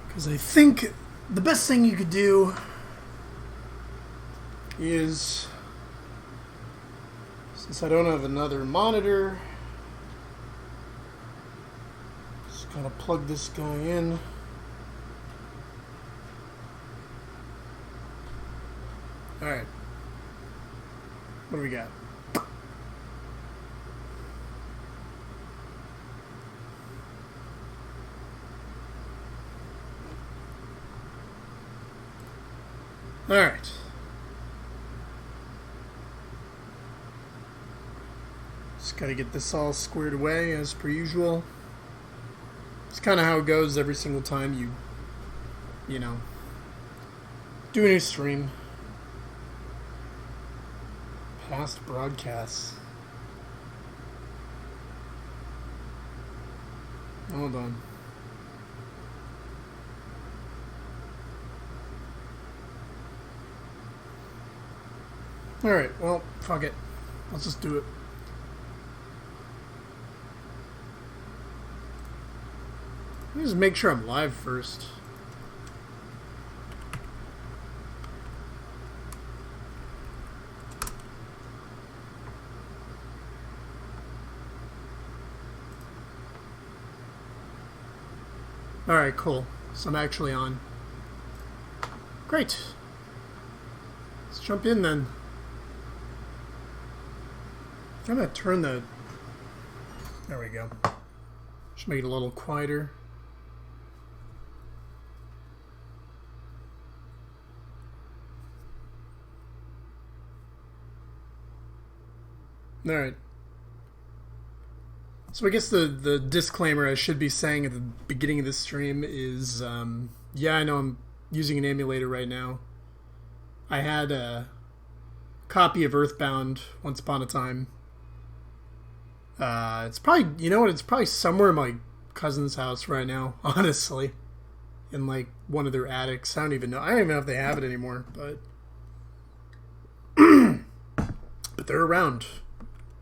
Because I think the best thing you could do is, since I don't have another monitor, just gotta plug this guy in. Alright. What do we got? Alright. Just gotta get this all squared away as per usual. It's kind of how it goes every single time you know, do a new stream. Past broadcasts. Hold on. Alright, well, fuck it. Let's just do it. Let me just make sure I'm live first. Alright, cool. So I'm actually on. Great. Let's jump in then. I'm gonna turn the... There we go. Should make it a little quieter. Alright. So I guess the disclaimer I should be saying at the beginning of this stream is, yeah, I know I'm using an emulator right now. I had a copy of Earthbound once upon a time. It's probably, you know what, it's probably somewhere in my cousin's house right now, honestly. In, like, one of their attics. I don't even know if they have it anymore, but... but they're around.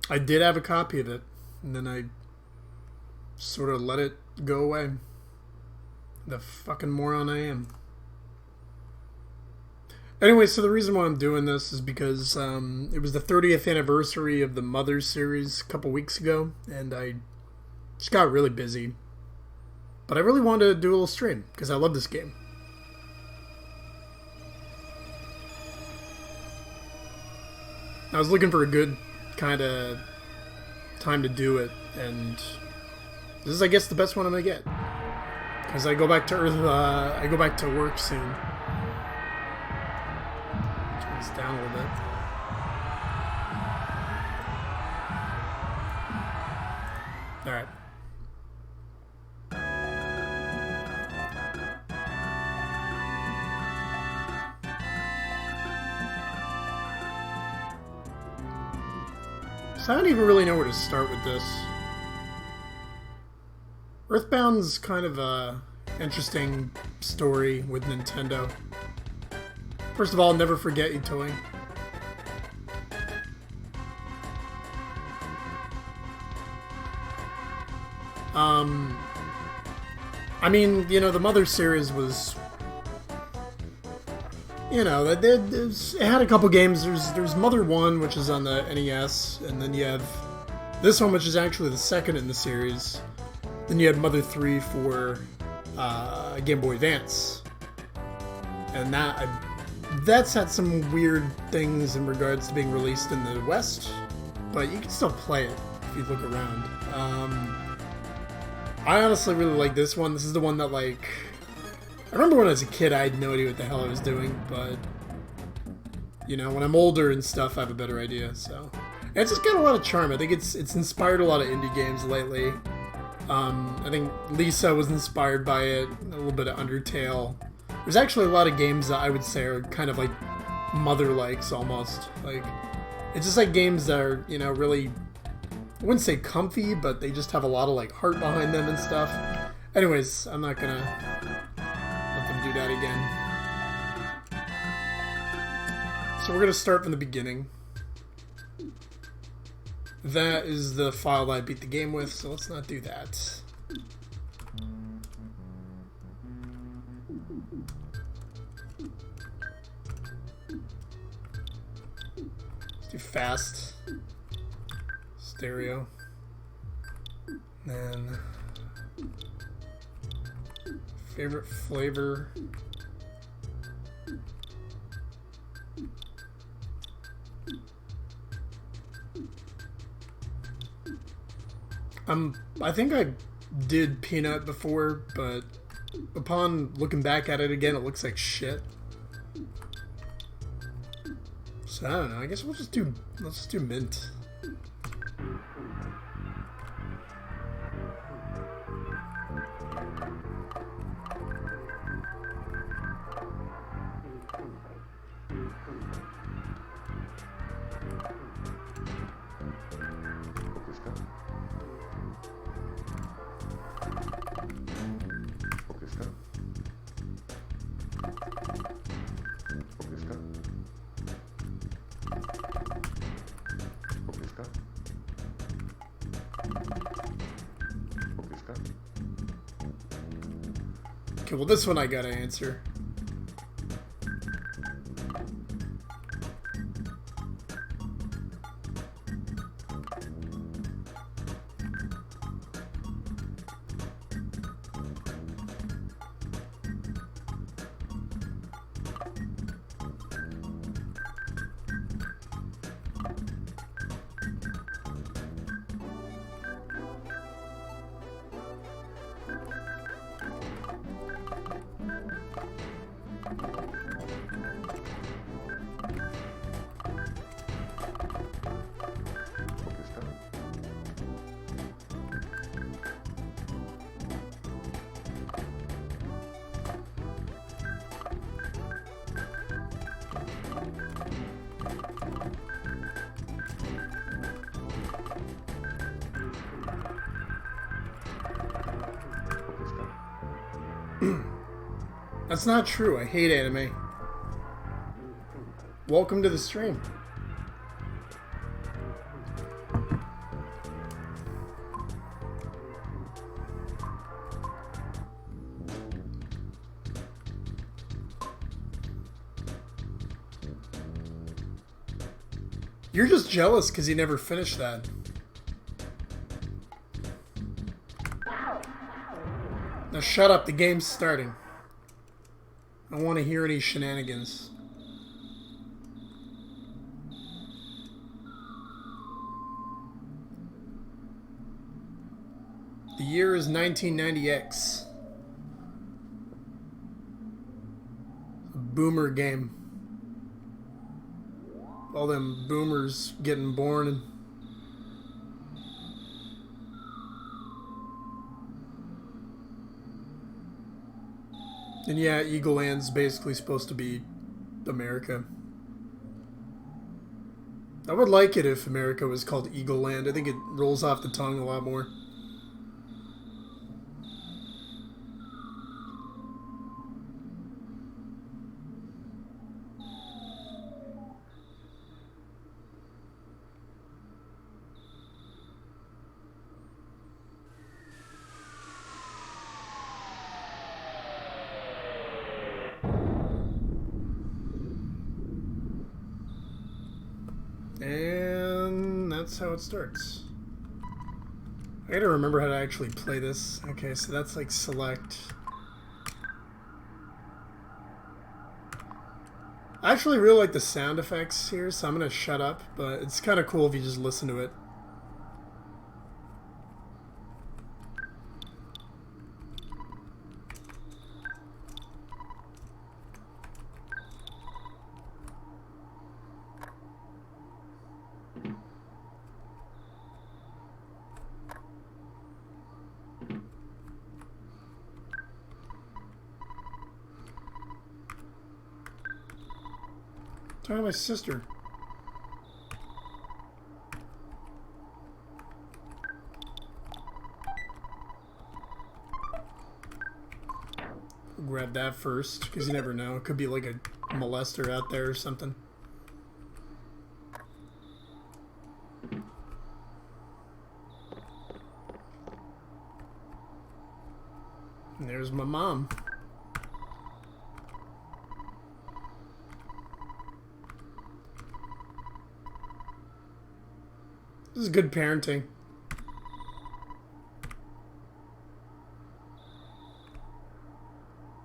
I did have a copy of it, and then I sort of let it go away. The fucking moron I am. Anyway, so the reason why I'm doing this is because it was the 30th anniversary of the Mother series a couple weeks ago, and I just got really busy. But I really wanted to do a little stream, because I love this game. I was looking for a good kind of time to do it, and this is, I guess, the best one I'm gonna get. Because I go back to I go back to work soon. Down a little bit. Alright. So I don't even really know where to start with this. Earthbound's kind of a interesting story with Nintendo. First of all, never forget you, toy. I mean, you know, the Mother series was, you know, it had a couple games. There's Mother 1, which is on the NES, and then you have this one, which is actually the second in the series. Then you had Mother 3 for Game Boy Advance. And that's had some weird things in regards to being released in the West, but you can still play it if you look around. I honestly really like this one. This is the one that, like... I remember when I was a kid, I had no idea what the hell I was doing, but... You know, when I'm older and stuff, I have a better idea, so... And it's just got a lot of charm. I think it's inspired a lot of indie games lately. I think Lisa was inspired by it, a little bit of Undertale. There's actually a lot of games that I would say are kind of like Mother-likes, almost. Like, it's just like games that are, you know, really... I wouldn't say comfy, but they just have a lot of, like, heart behind them and stuff. Anyways, I'm not gonna let them do that again. So we're gonna start from the beginning. That is the file that I beat the game with, so let's not do that. Let's do fast. Stereo. Then favorite flavor. I think I did peanut before, but upon looking back at it again, it looks like shit. So I don't know. I guess let's just do mint. Okay, well this one I gotta answer. That's not true. I hate anime. Welcome to the stream. You're just jealous because you never finished that. Now shut up, the game's starting. I don't want to hear any shenanigans. The year is 1990X. A boomer game. All them boomers getting born and yeah, Eagle Land's basically supposed to be America. I would like it if America was called Eagle Land. I think it rolls off the tongue a lot more. And that's how it starts. I gotta remember how to actually play this. Okay, so that's like select. I actually really like the sound effects here, so I'm gonna shut up, but it's kind of cool if you just listen to it. Talking to my sister. Grab that first, because you never know. It could be like a molester out there or something. And there's my mom. This is good parenting.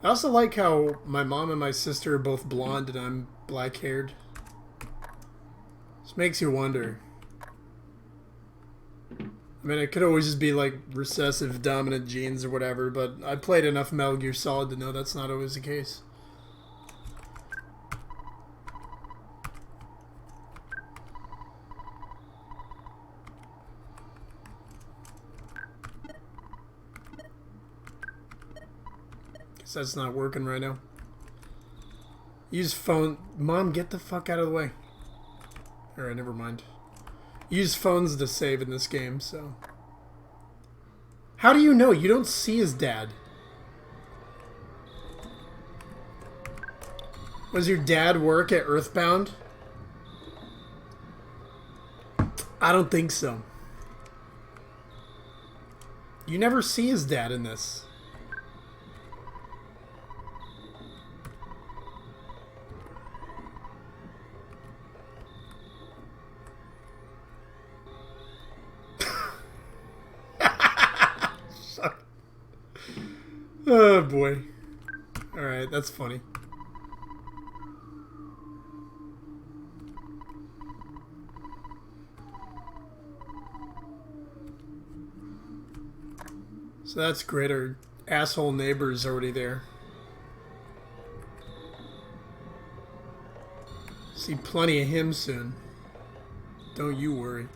I also like how my mom and my sister are both blonde and I'm black-haired. This makes you wonder. I mean, it could always just be like recessive dominant genes or whatever, but I played enough Metal Gear Solid to know that's not always the case. Guess that's not working right now. Use phone. Mom, get the fuck out of the way. Alright, never mind. Use phones to save in this game, so. How do you know? You don't see his dad. Was your dad work at Earthbound? I don't think so. You never see his dad in this. Oh boy. Alright, that's funny. So that's great. Our asshole neighbor's already there. See plenty of him soon. Don't you worry.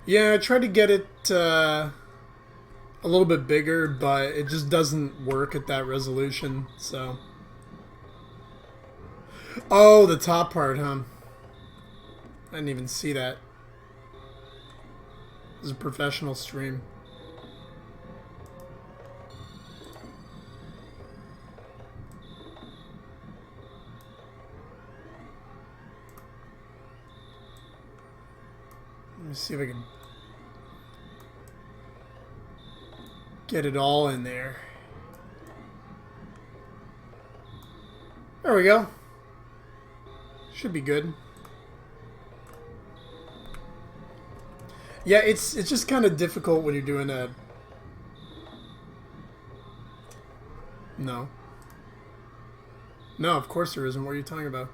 Yeah, I tried to get it a little bit bigger, but it just doesn't work at that resolution, so. Oh, the top part, huh? I didn't even see that. This is a professional stream. Let me see if I can get it all in there. There we go. Should be good. Yeah, it's just kind of difficult when you're doing a... No. No, of course there isn't. What are you talking about?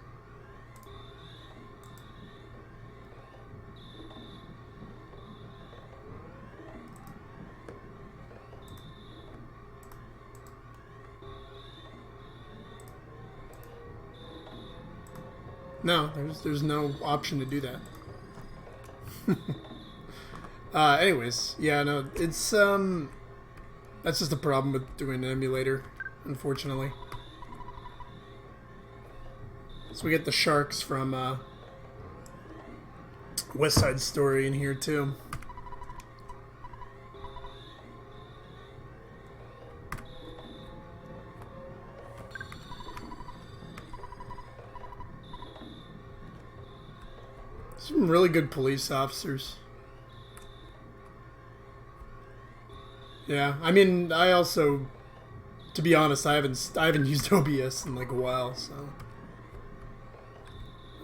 No, there's no option to do that. Anyways, yeah, no, it's that's just a problem with doing an emulator, unfortunately. So we get the sharks from West Side Story in here too. Some really good police officers. Yeah, I mean, I also, to be honest, I haven't used OBS in like a while, so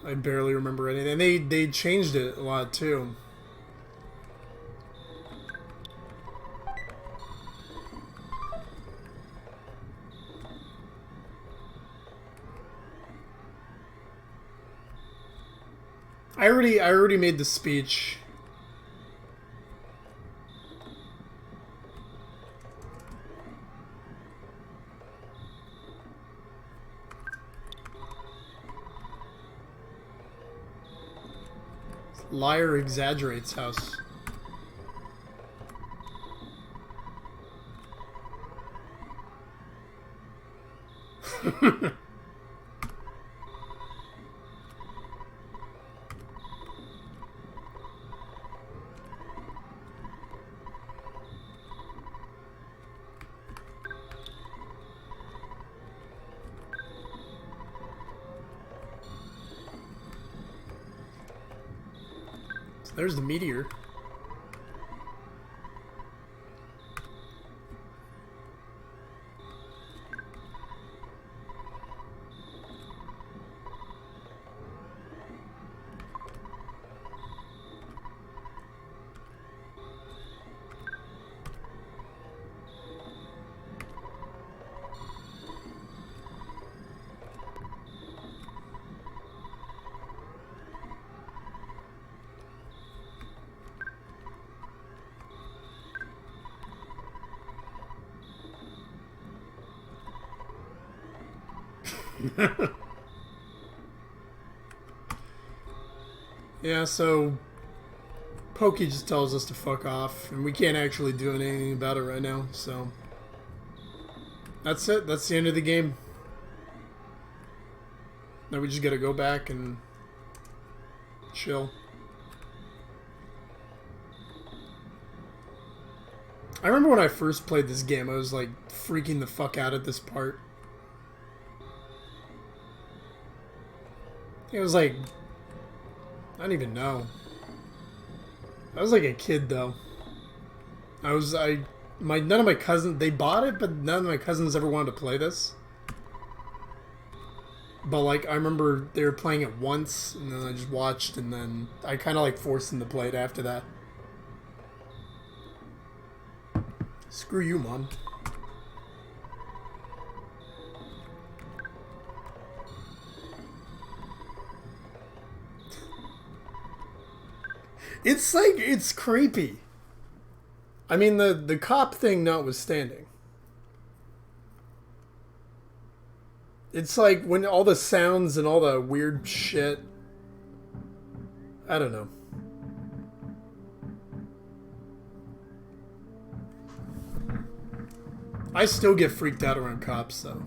I barely remember anything. And they changed it a lot too. I already made the speech. Liar exaggerates house. So there's the meteor. Yeah, so Pokey just tells us to fuck off, and we can't actually do anything about it right now, so that's it. That's the end of the game. Now we just gotta go back and chill. I remember when I first played this game, I was like freaking the fuck out at this part. It was like, I don't even know. I was like a kid though. None of my cousins, they bought it, but none of my cousins ever wanted to play this. But like, I remember they were playing it once, and then I just watched, and then I kind of like forced them to play it after that. Screw you, Mom. It's like, it's creepy. I mean, the cop thing notwithstanding. It's like when all the sounds and all the weird shit. I don't know. I still get freaked out around cops, though.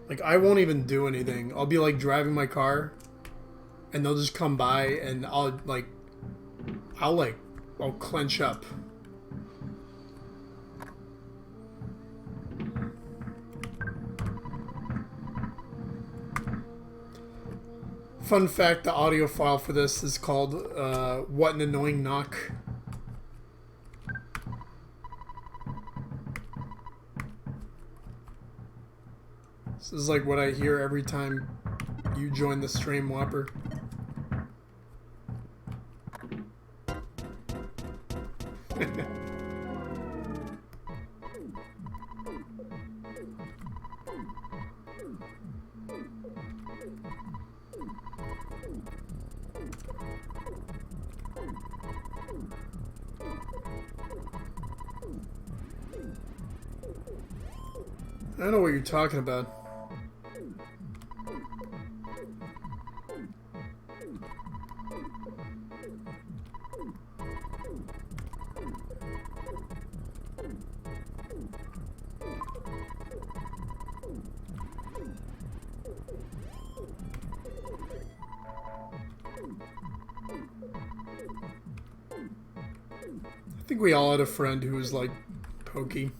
Like, I won't even do anything. I'll be, like, driving my car, and they'll just come by, and I'll clench up. Fun fact, the audio file for this is called, What an Annoying Knock. This is like what I hear every time you join the stream, Whopper. I don't know what you're talking about. I think we all had a friend who was like Pokey.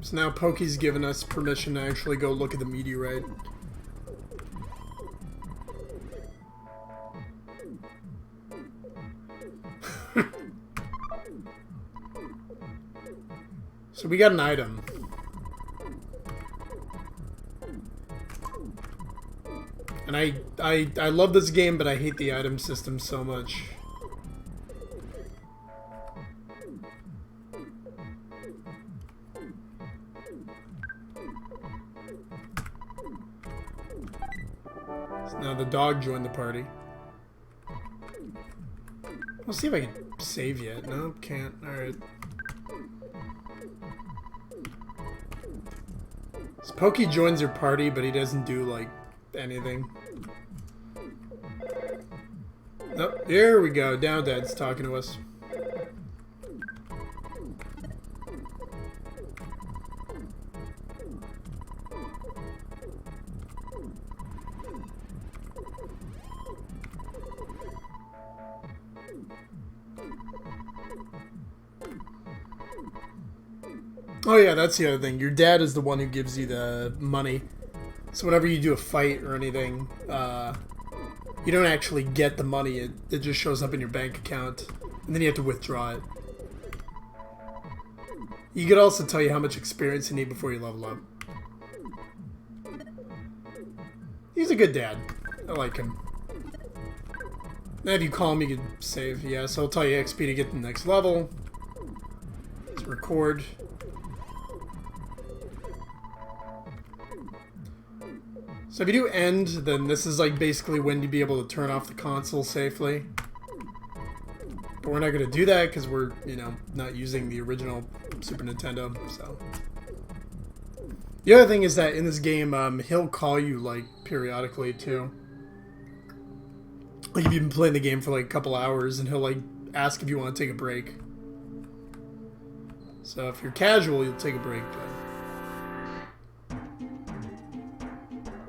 So now Pokey's given us permission to actually go look at the meteorite. So we got an item. And I love this game, but I hate the item system so much. So now the dog joined the party. I'll see if I can save yet. No, can't. Alright. So Pokey joins your party, but he doesn't do, like, anything. Oh, here we go. Down Dad's talking to us. Oh yeah, that's the other thing. Your dad is the one who gives you the money. So whenever you do a fight or anything, you don't actually get the money. It just shows up in your bank account, and then you have to withdraw it. He could also tell you how much experience you need before you level up. He's a good dad. I like him. And if you call him, you can save. Yeah, so he'll tell you XP to get to the next level. To record. So if you do end, then this is like basically when you'd be able to turn off the console safely. But we're not going to do that because we're, you know, not using the original Super Nintendo, so. The other thing is that in this game, he'll call you, like, periodically, too. Like, if you've been playing the game for, like, a couple hours, and he'll, like, ask if you want to take a break. So if you're casual, you'll take a break, but...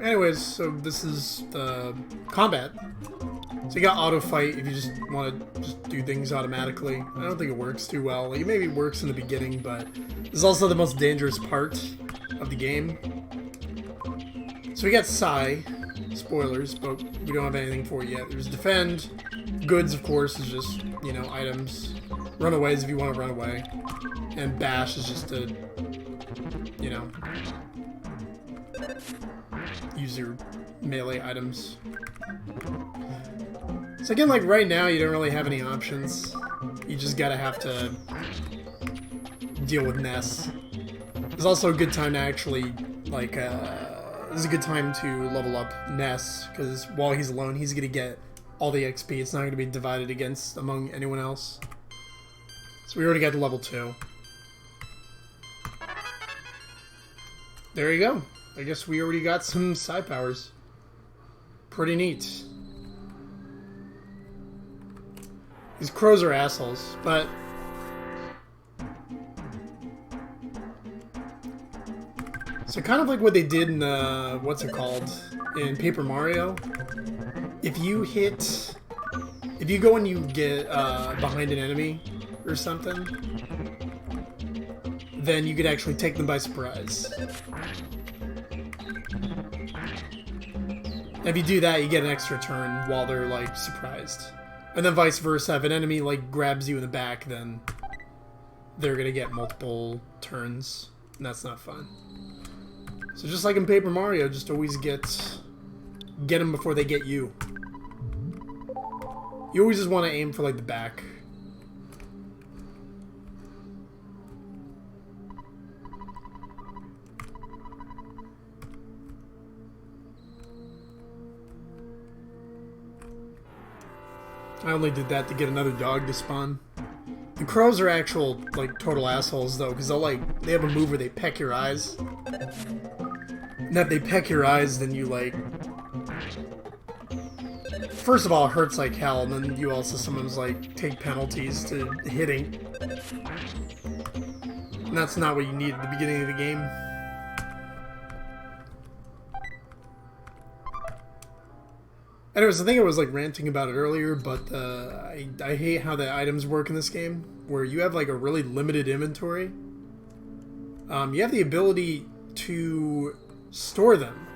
Anyways, so this is the combat. So you got auto fight if you just want to just do things automatically. I don't think it works too well. Like, it maybe works in the beginning, but this is also the most dangerous part of the game. So we got Psy. Spoilers, but we don't have anything for it yet. There's defend. Goods, of course, is just, you know, items. Runaways if you want to run away. And bash is just to, you know, use your melee items. So again, like right now, you don't really have any options. You just gotta have to deal with Ness. It's also a good time to actually, like, this is a good time to level up Ness, because while he's alone, he's gonna get all the XP. It's not gonna be divided against among anyone else. So we already got to level 2. There you go. I guess we already got some side powers. Pretty neat. These crows are assholes, but... So kind of like what they did in, what's it called? In Paper Mario. If you go and you get behind an enemy or something, then you could actually take them by surprise. If you do that, you get an extra turn while they're, like, surprised. And then vice versa, if an enemy, like, grabs you in the back, then they're gonna get multiple turns, and that's not fun. So just like in Paper Mario, just always get them before they get you. You always just want to aim for, like, the back. I only did that to get another dog to spawn. The crows are actual, like, total assholes, though, because they have a move where they peck your eyes. And if they peck your eyes, then you, like... First of all, it hurts like hell, and then you also sometimes, like, take penalties to hitting. And that's not what you need at the beginning of the game. Anyways, I think I was, like, ranting about it earlier, but I hate how the items work in this game, where you have, like, a really limited inventory. You have the ability to store them,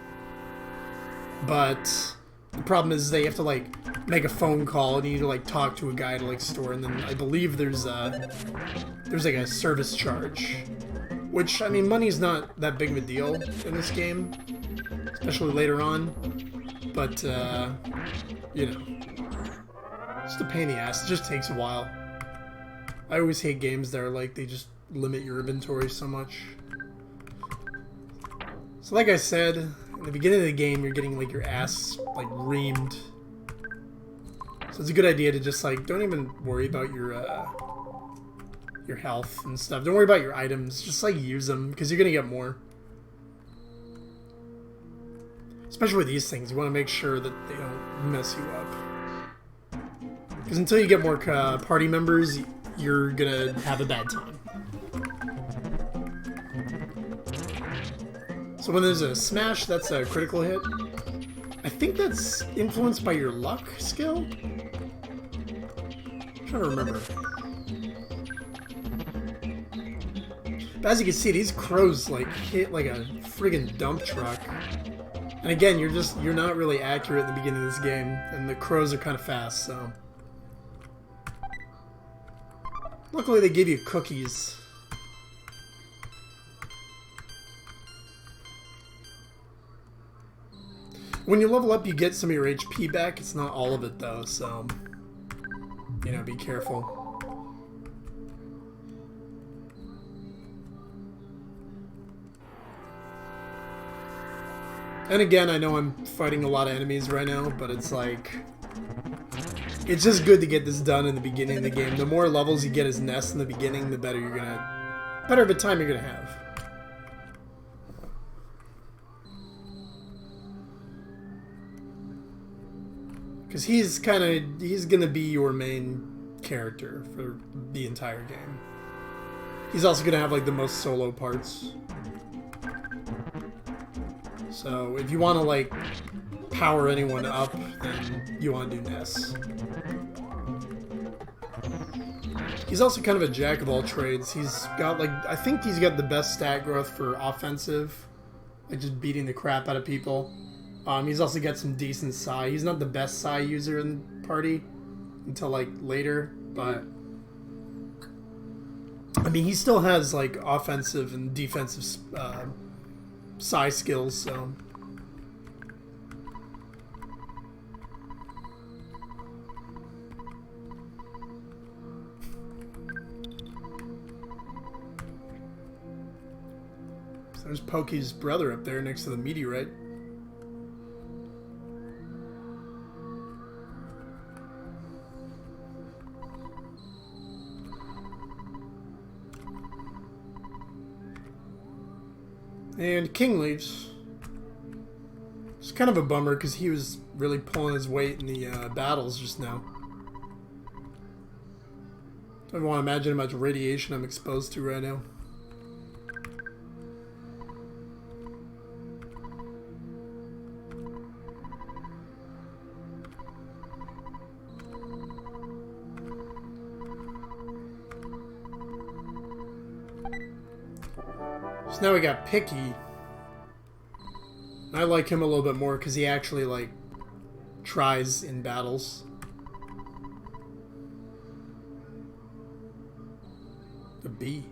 but the problem is they have to, like, make a phone call, and you need to, like, talk to a guy to, like, store, and then I believe there's like, a service charge. Which, I mean, money's not that big of a deal in this game, especially later on. But, you know, just a pain in the ass. It just takes a while. I always hate games that are like, they just limit your inventory so much. So like I said, in the beginning of the game, you're getting, like, your ass, like, reamed. So it's a good idea to just like don't even worry about your health and stuff. Don't worry about your items. Just like use them because you're gonna get more. Especially with these things, you want to make sure that they don't mess you up. Because until you get more party members, you're gonna have a bad time. So when there's a smash, that's a critical hit. I think that's influenced by your luck skill? I'm trying to remember. But as you can see, these crows like hit like a friggin' dump truck. And again, you're not really accurate at the beginning of this game, and the crows are kind of fast, so. Luckily they give you cookies. When you level up, you get some of your HP back. It's not all of it, though, so, you know, be careful. And again, I know I'm fighting a lot of enemies right now, but it's like... It's just good to get this done in the beginning of the game. The more levels you get as Ness in the beginning, the better you're gonna... better of a time you're gonna have. Because he's gonna be your main character for the entire game. He's also gonna have like the most solo parts. So if you want to like power anyone up, then you want to do Ness. He's also kind of a jack of all trades. He's got like, I think he's got the best stat growth for offensive, like just beating the crap out of people. He's also got some decent Psi. He's not the best Psi user in the party until like later, but I mean he still has like offensive and defensive Psi skills, so. So there's Pokey's brother up there next to the meteorite. And King leaves. It's kind of a bummer because he was really pulling his weight in the battles just now. Don't want to imagine how much radiation I'm exposed to right now. So now we got Picky. I like him a little bit more because he actually, like, tries in battles. The bee.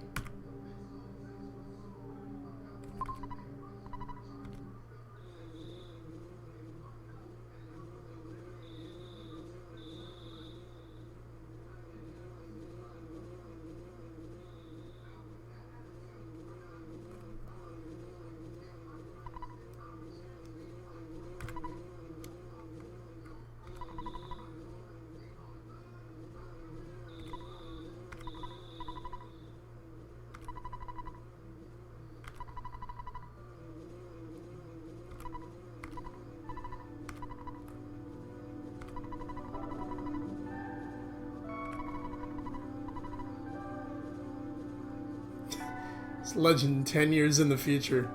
It's legend 10 years in the future.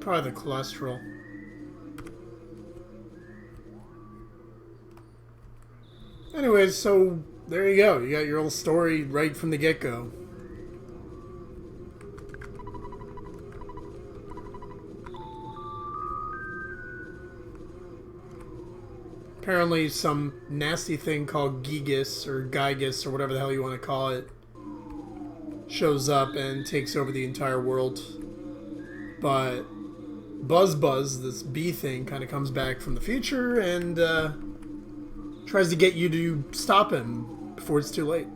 Probably the cholesterol. Anyways, so there you go. You got your little story right from the get-go. Apparently some nasty thing called Gigas or Gygus or whatever the hell you want to call it shows up and takes over the entire world. But Buzz, this bee thing, kind of comes back from the future and tries to get you to stop him before it's too late.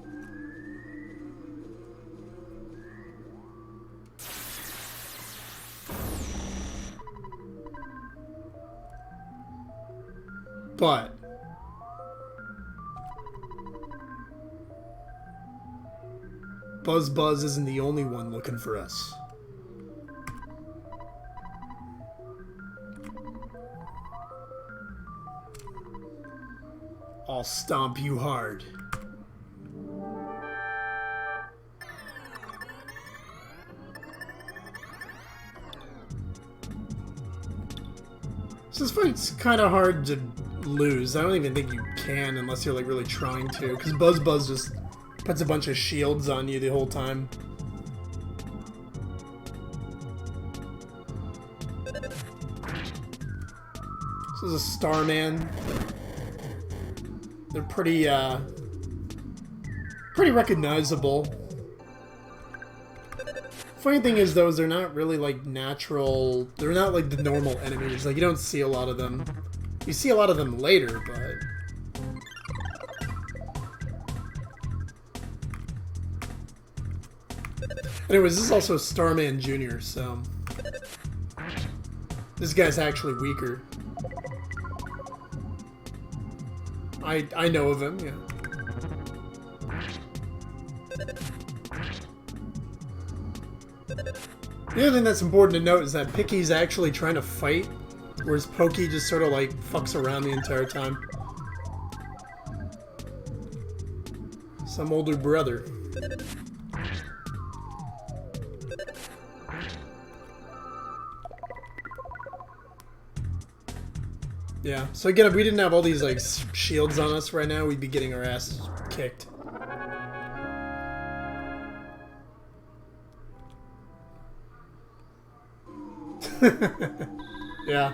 But Buzz isn't the only one looking for us. I'll stomp you hard. So this fight's kind of hard to lose. I don't even think you can unless you're like really trying to, because Buzz just puts a bunch of shields on you the whole time. This is a Starman. They're pretty recognizable. Funny thing is, though, is they're not really like natural. They're not like the normal enemies. Like you don't see a lot of them. You see a lot of them later, but anyways, this is also Starman Jr., so this guy's actually weaker. I know of him, yeah. The other thing that's important to note is that Picky's actually trying to fight, whereas Pokey just sort of like fucks around the entire time. Some older brother. Yeah, so again, if we didn't have all these like shields on us right now, we'd be getting our asses kicked. Yeah.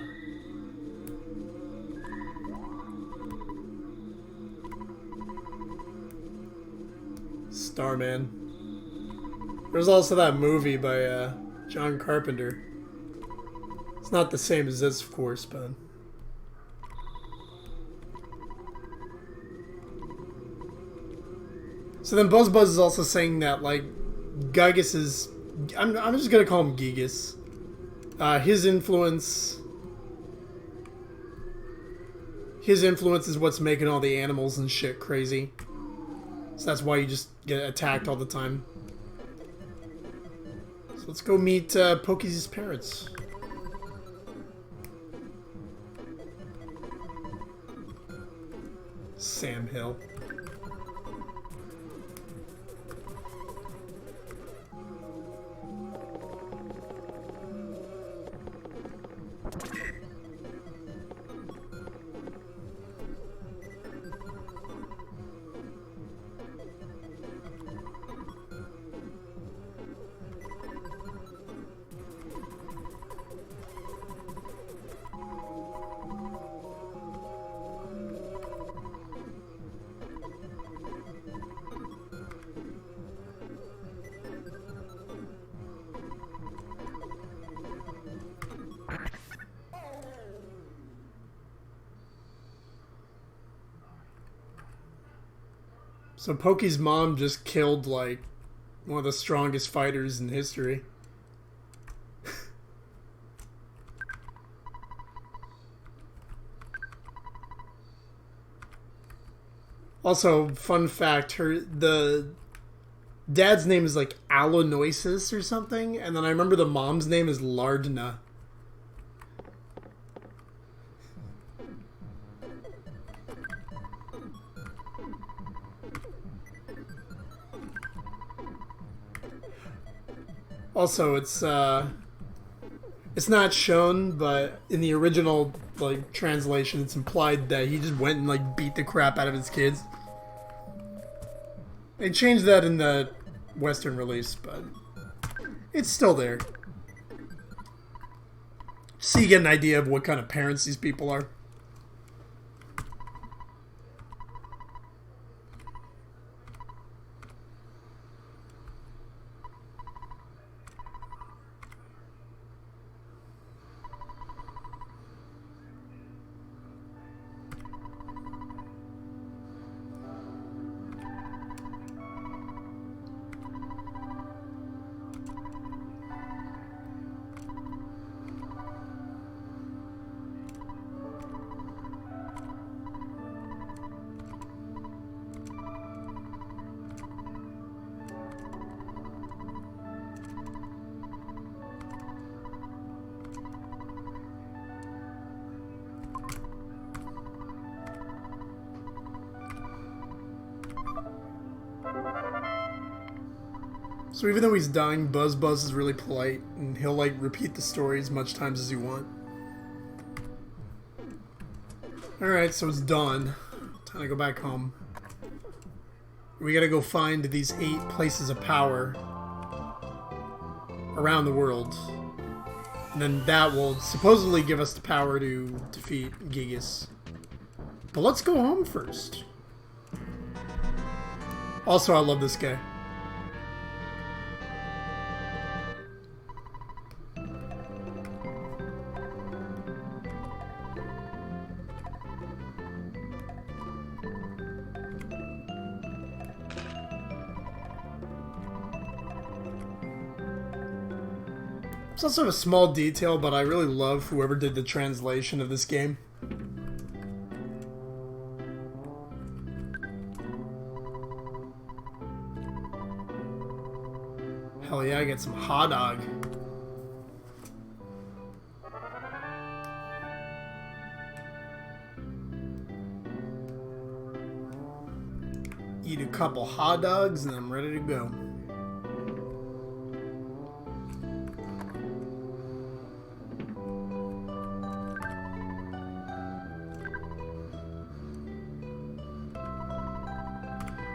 Starman. There's also that movie by John Carpenter. It's not the same as this, of course, but... So then Buzz is also saying that, like, Gygus is... I'm just gonna call him Gigas. His influence is what's making all the animals and shit crazy. So that's why you just get attacked all the time. So let's go meet Pokey's parents. Sam Hill. So Pokey's mom just killed, like, one of the strongest fighters in history. Also, fun fact, the dad's name is, like, Alonoisis or something, and then I remember the mom's name is Lardna. Also, it's It's not shown, but in the original like translation, it's implied that he just went and like beat the crap out of his kids. They changed that in the Western release, but it's still there. So you get an idea of what kind of parents these people are. So even though he's dying, Buzz is really polite, and he'll like repeat the story as much times as you want. Alright, so it's dawn. Time to go back home. We gotta go find these 8 places of power around the world. And then that will supposedly give us the power to defeat Gigas. But let's go home first. Also, I love this guy. It's also a small detail, but I really love whoever did the translation of this game. Hell yeah, I get some hot dog. Eat a couple hot dogs and I'm ready to go.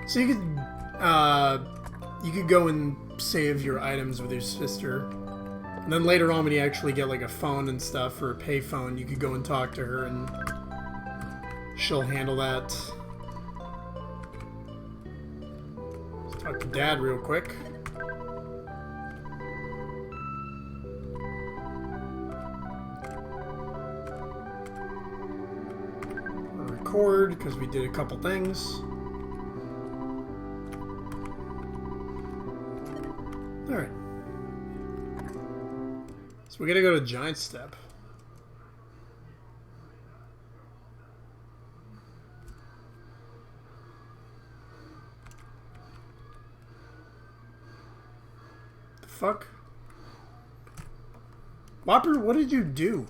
So you could go and save your items with your sister, and then later on when you actually get like a phone and stuff, or a pay phone, you could go and talk to her and she'll handle that. Let's talk to Dad real quick. I'll record because we did a couple things. Alright. So we gotta go to Giant Step. The fuck? Whopper, what did you do?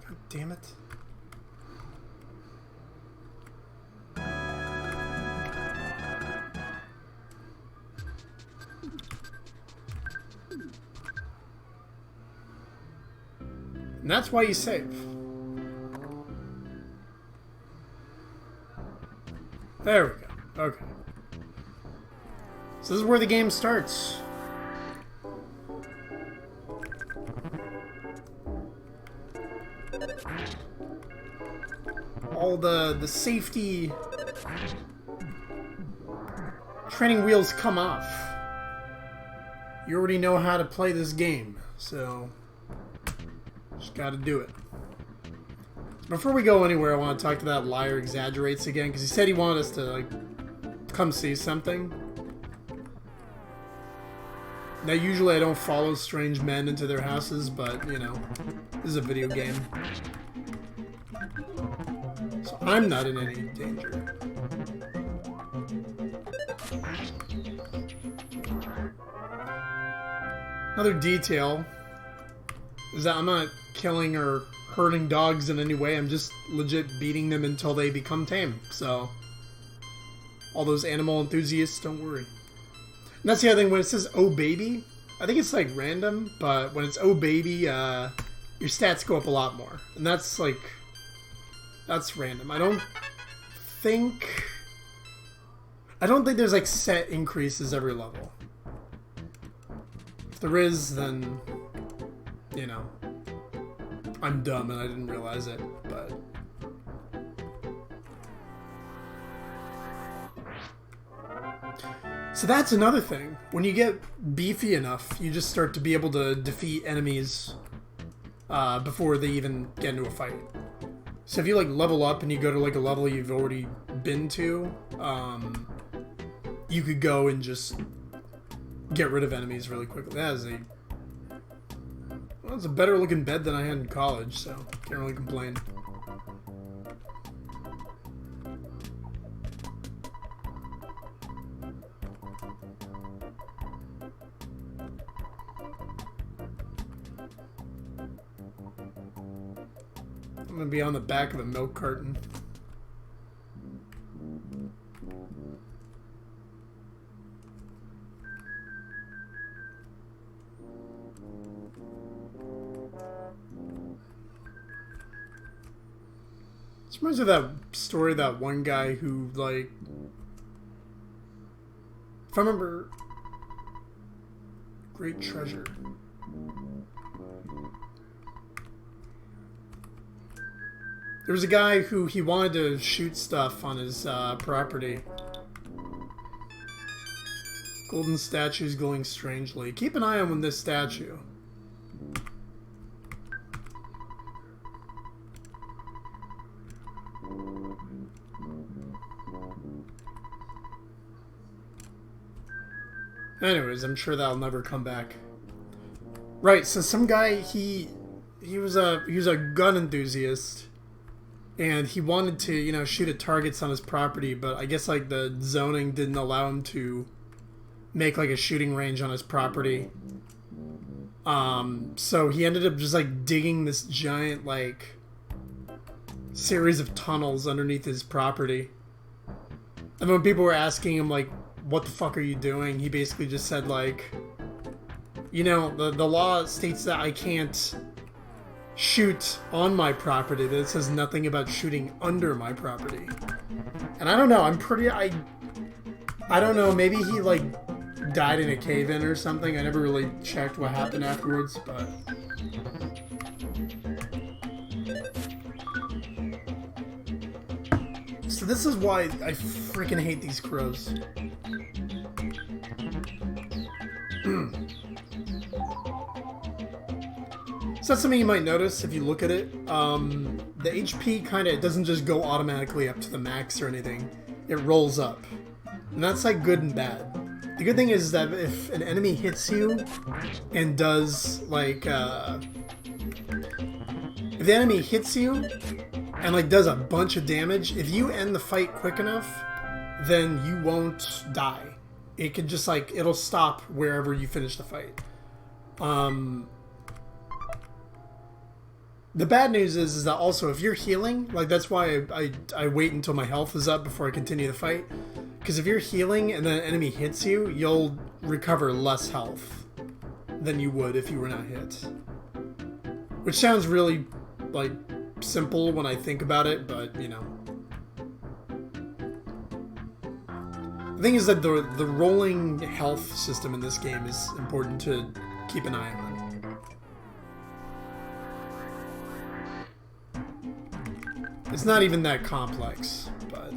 God damn it. And that's why you save. There we go. Okay. So this is where the game starts. All the safety training wheels come off. You already know how to play this game, so just gotta do it. Before we go anywhere, I want to talk to that liar exaggerates again, because he said he wanted us to, like, come see something. Now, usually I don't follow strange men into their houses, but, you know, this is a video game. So I'm not in any danger. Another detail is that I'm not killing or hurting dogs in any way. I'm just legit beating them until they become tame. So, all those animal enthusiasts, don't worry. And that's the other thing, when it says, oh baby, I think it's like random, but when it's oh baby, your stats go up a lot more. And that's like, that's random. I don't think there's like set increases every level. If there is, then, you know, I'm dumb and I didn't realize it, but... So that's another thing. When you get beefy enough, you just start to be able to defeat enemies before they even get into a fight. So if you like level up and you go to like a level you've already been to, you could go and just get rid of enemies really quickly. That is a... Well, it's a better looking bed than I had in college, so can't really complain. I'm gonna be on the back of a milk carton. This reminds me of that story, that one guy who, like, if I remember, Great Treasure. There was a guy who he wanted to shoot stuff on his property. Golden statues glowing strangely. Keep an eye on this statue. Anyways, I'm sure that'll never come back. Right, so some guy, he was a gun enthusiast, and he wanted to, you know, shoot at targets on his property, but I guess like the zoning didn't allow him to make like a shooting range on his property. So he ended up just like digging this giant like series of tunnels underneath his property. And when people were asking him like, what the fuck are you doing? He basically just said like, you know, the law states that I can't shoot on my property, that it says nothing about shooting under my property. And I don't know, I don't know, maybe he like died in a cave-in or something. I never really checked what happened afterwards, but... So this is why I freaking hate these crows. So that's something you might notice if you look at it. The HP kind of doesn't just go automatically up to the max or anything. It rolls up. And that's like good and bad. The good thing is that if an enemy hits you and does like... if the enemy hits you and like does a bunch of damage, if you end the fight quick enough, then you won't die. It can just like, it'll stop wherever you finish the fight. The bad news is that also if you're healing, like that's why I wait until my health is up before I continue the fight. Because if you're healing and then an enemy hits you, you'll recover less health than you would if you were not hit. Which sounds really like simple when I think about it, but you know. The thing is that the rolling health system in this game is important to keep an eye on. It's not even that complex, but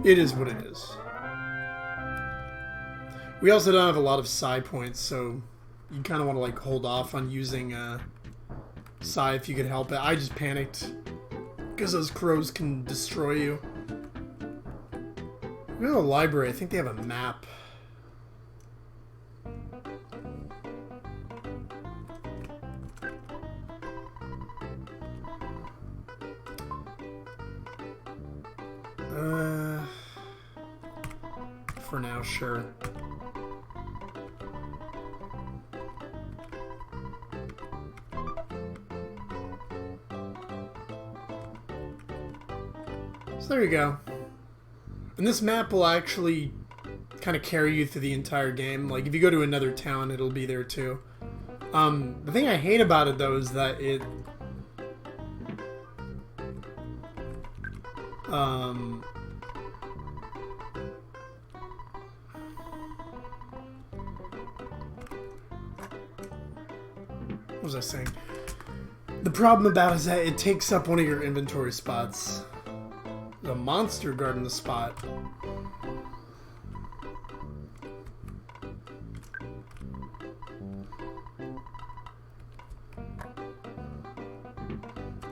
it is what it is. We also don't have a lot of psi points, so you kind of want to like hold off on using psi if you could help it. I just panicked because those crows can destroy you. We have a library. I think they have a map. For now, sure. So there you go. And this map will actually kind of carry you through the entire game. Like, if you go to another town, it'll be there too. The thing I hate about it, though, is that it... what was I saying? The problem about it is that it takes up one of your inventory spots. The monster guarding the spot.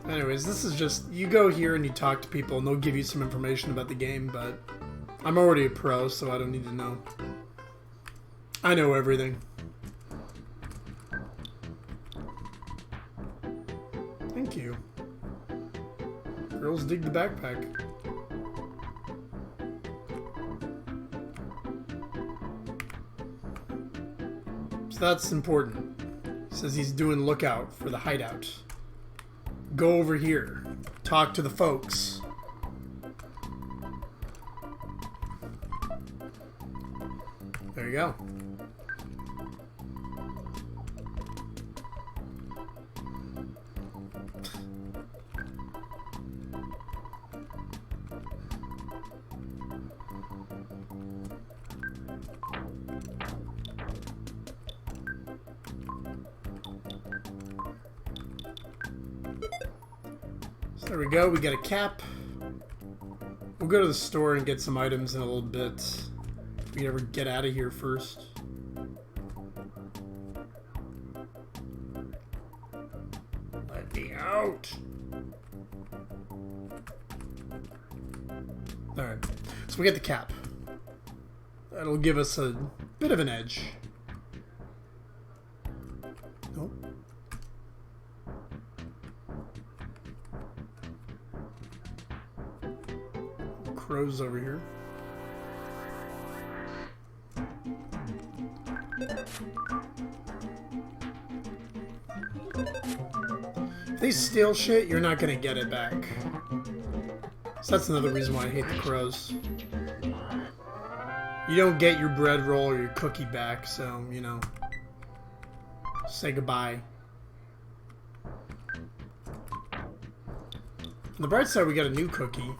Anyways, this is just, you go here and you talk to people and they'll give you some information about the game, but I'm already a pro, so I don't need to know. I know everything. Thank you. Girls dig the backpack. So that's important. It says he's doing lookout for the hideout. Go over here. Talk to the folks. There you go. There we go, we got a cap. We'll go to the store and get some items in a little bit. If we ever get out of here first. Let me out! Alright, so we get the cap. That'll give us a bit of an edge. Nope. Crows over here. If they steal shit, you're not gonna get it back. So that's another reason why I hate the crows. You don't get your bread roll or your cookie back, so, you know, say goodbye. On the bright side, we got a new cookie.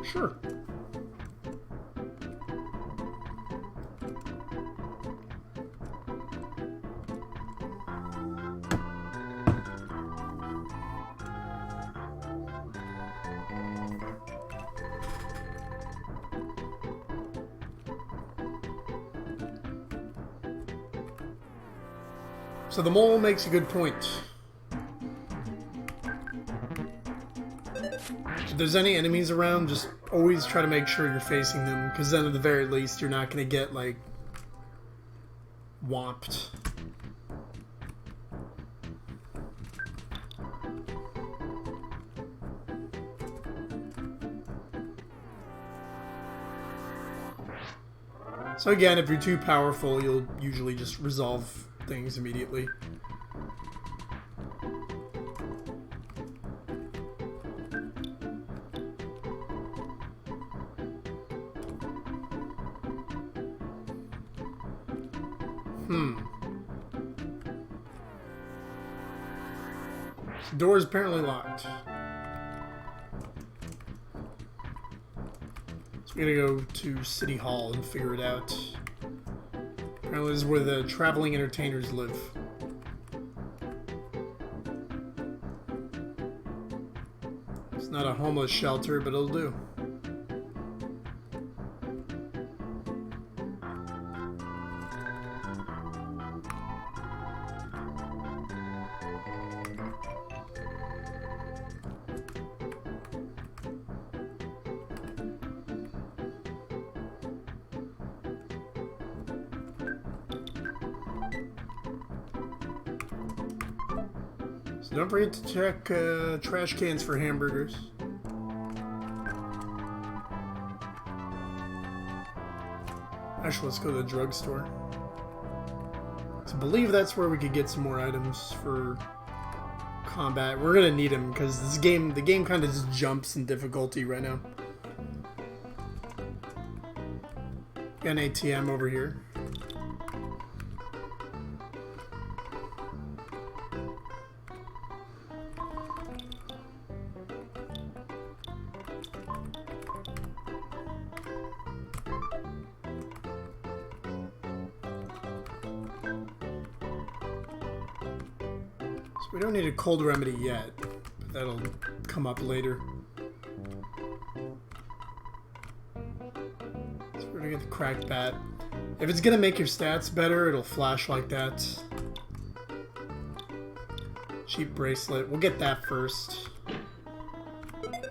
Sure. So the mole makes a good point. If there's any enemies around, just always try to make sure you're facing them, because then at the very least you're not going to get, like, whomped. So again, if you're too powerful, you'll usually just resolve things immediately. The door is apparently locked. So we gotta go to City Hall and figure it out. Apparently this is where the traveling entertainers live. It's not a homeless shelter, but it'll do. So don't forget to check trash cans for hamburgers. Actually, let's go to the combat. We're gonna need him because the game kind of just jumps in difficulty right now. Got an ATM over here. We don't need a cold remedy yet, but that'll come up later. So we're gonna get the cracked bat. If it's gonna make your stats better, it'll flash like that. Cheap bracelet. We'll get that first. Can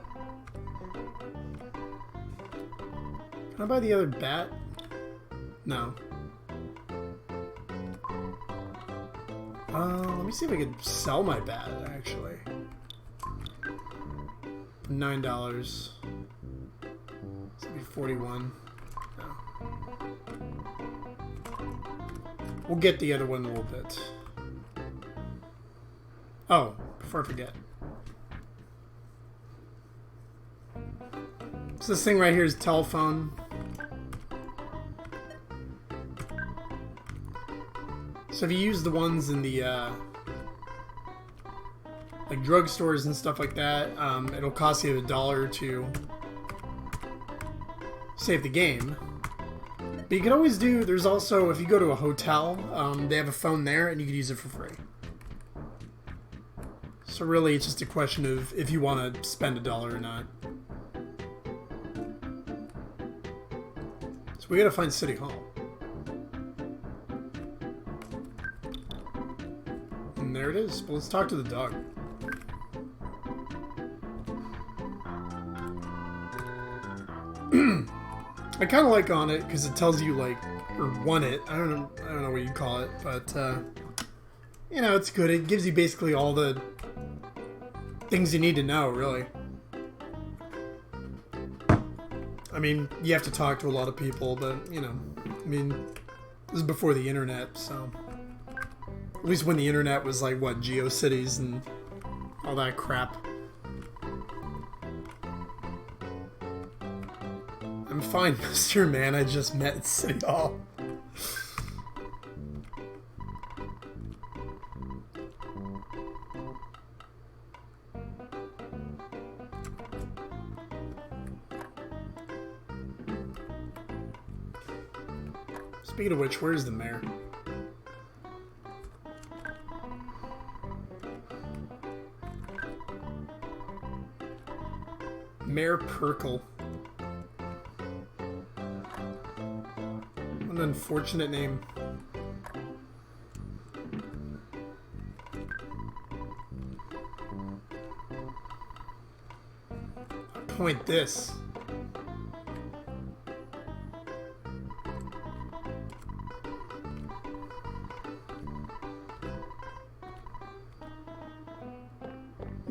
I buy the other bat? No. Let me see if I could sell my bat, actually. For $9. This would be 41. No. We'll get the other one in a little bit. Oh, before I forget. So this thing right here is telephone. So if you use the ones in the like drugstores and stuff like that, it'll cost you $1 to save the game. But you can always do, there's also, if you go to a hotel, they have a phone there and you can use it for free. So really it's just a question of if you want to spend $1 or not. So we gotta find City Hall. And there it is. But let's talk to the dog. I kind of like on it because it tells you like, or want it. I don't know what you call it, but you know, it's good. It gives you basically all the things you need to know, really. I mean, you have to talk to a lot of people, but you know, I mean, this is before the internet, so at least when the internet was like what, GeoCities and all that crap. I'm fine, Mr. Man. I just met at City Hall. Speaking of which, where's the mayor? Mayor Perkle. What an unfortunate name. Point this.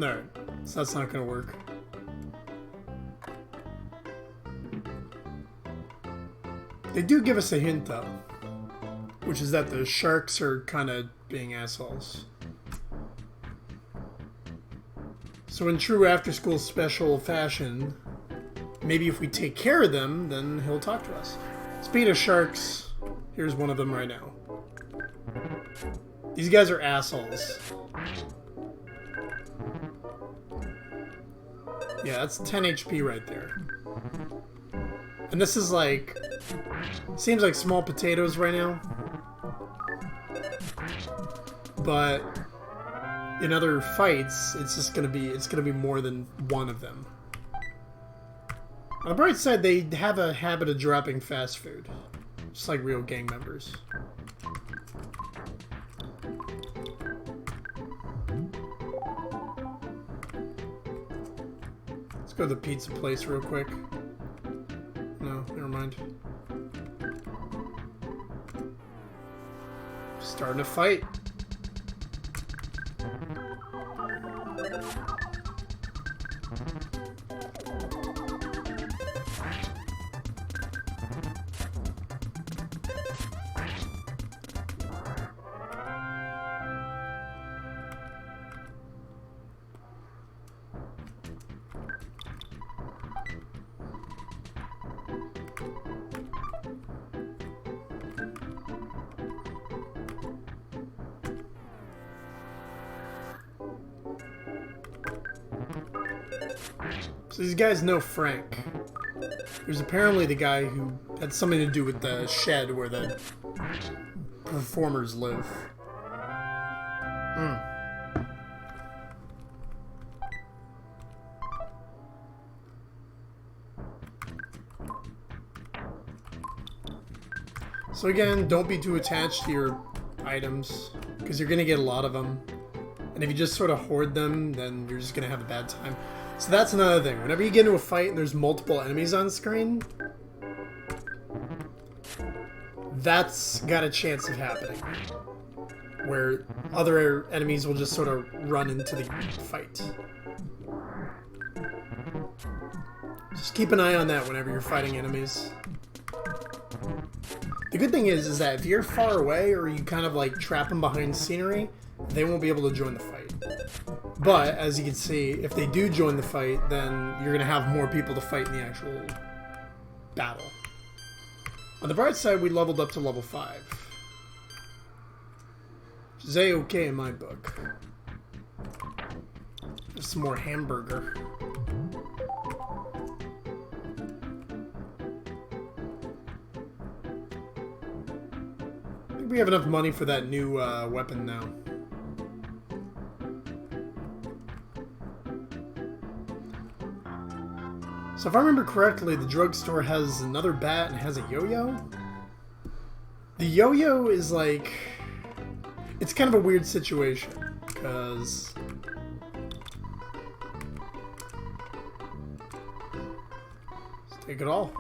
Alright, so that's not gonna work. They do give us a hint though, which is that the sharks are kind of being assholes. So in true after-school special fashion, maybe if we take care of them, then he'll talk to us. Speaking of sharks, here's one of them right now. These guys are assholes. Yeah, that's 10 HP right there. And this is like, seems like small potatoes right now. But in other fights, it's just gonna be more than one of them. On the bright side, they have a habit of dropping fast food. Just like real gang members. Let's go to the pizza place real quick. No, never mind. Starting a fight. So these guys know Frank. There's apparently the guy who had something to do with the shed where the performers live. So again, don't be too attached to your items, because you're going to get a lot of them. And if you just sort of hoard them, then you're just going to have a bad time. So that's another thing. Whenever you get into a fight and there's multiple enemies on screen, that's got a chance of happening. Where other enemies will just sort of run into the fight. Just keep an eye on that whenever you're fighting enemies. The good thing is that if you're far away or you kind of like trap them behind scenery, they won't be able to join the fight. But, as you can see, if they do join the fight, then you're going to have more people to fight in the actual battle. On the bright side, we leveled up to level 5. Which is A-okay in my book. There's some more hamburger. I think we have enough money for that new weapon now. So if I remember correctly, the drugstore has another bat and has a yo-yo. The yo-yo is like... It's kind of a weird situation, because... Let's take it all.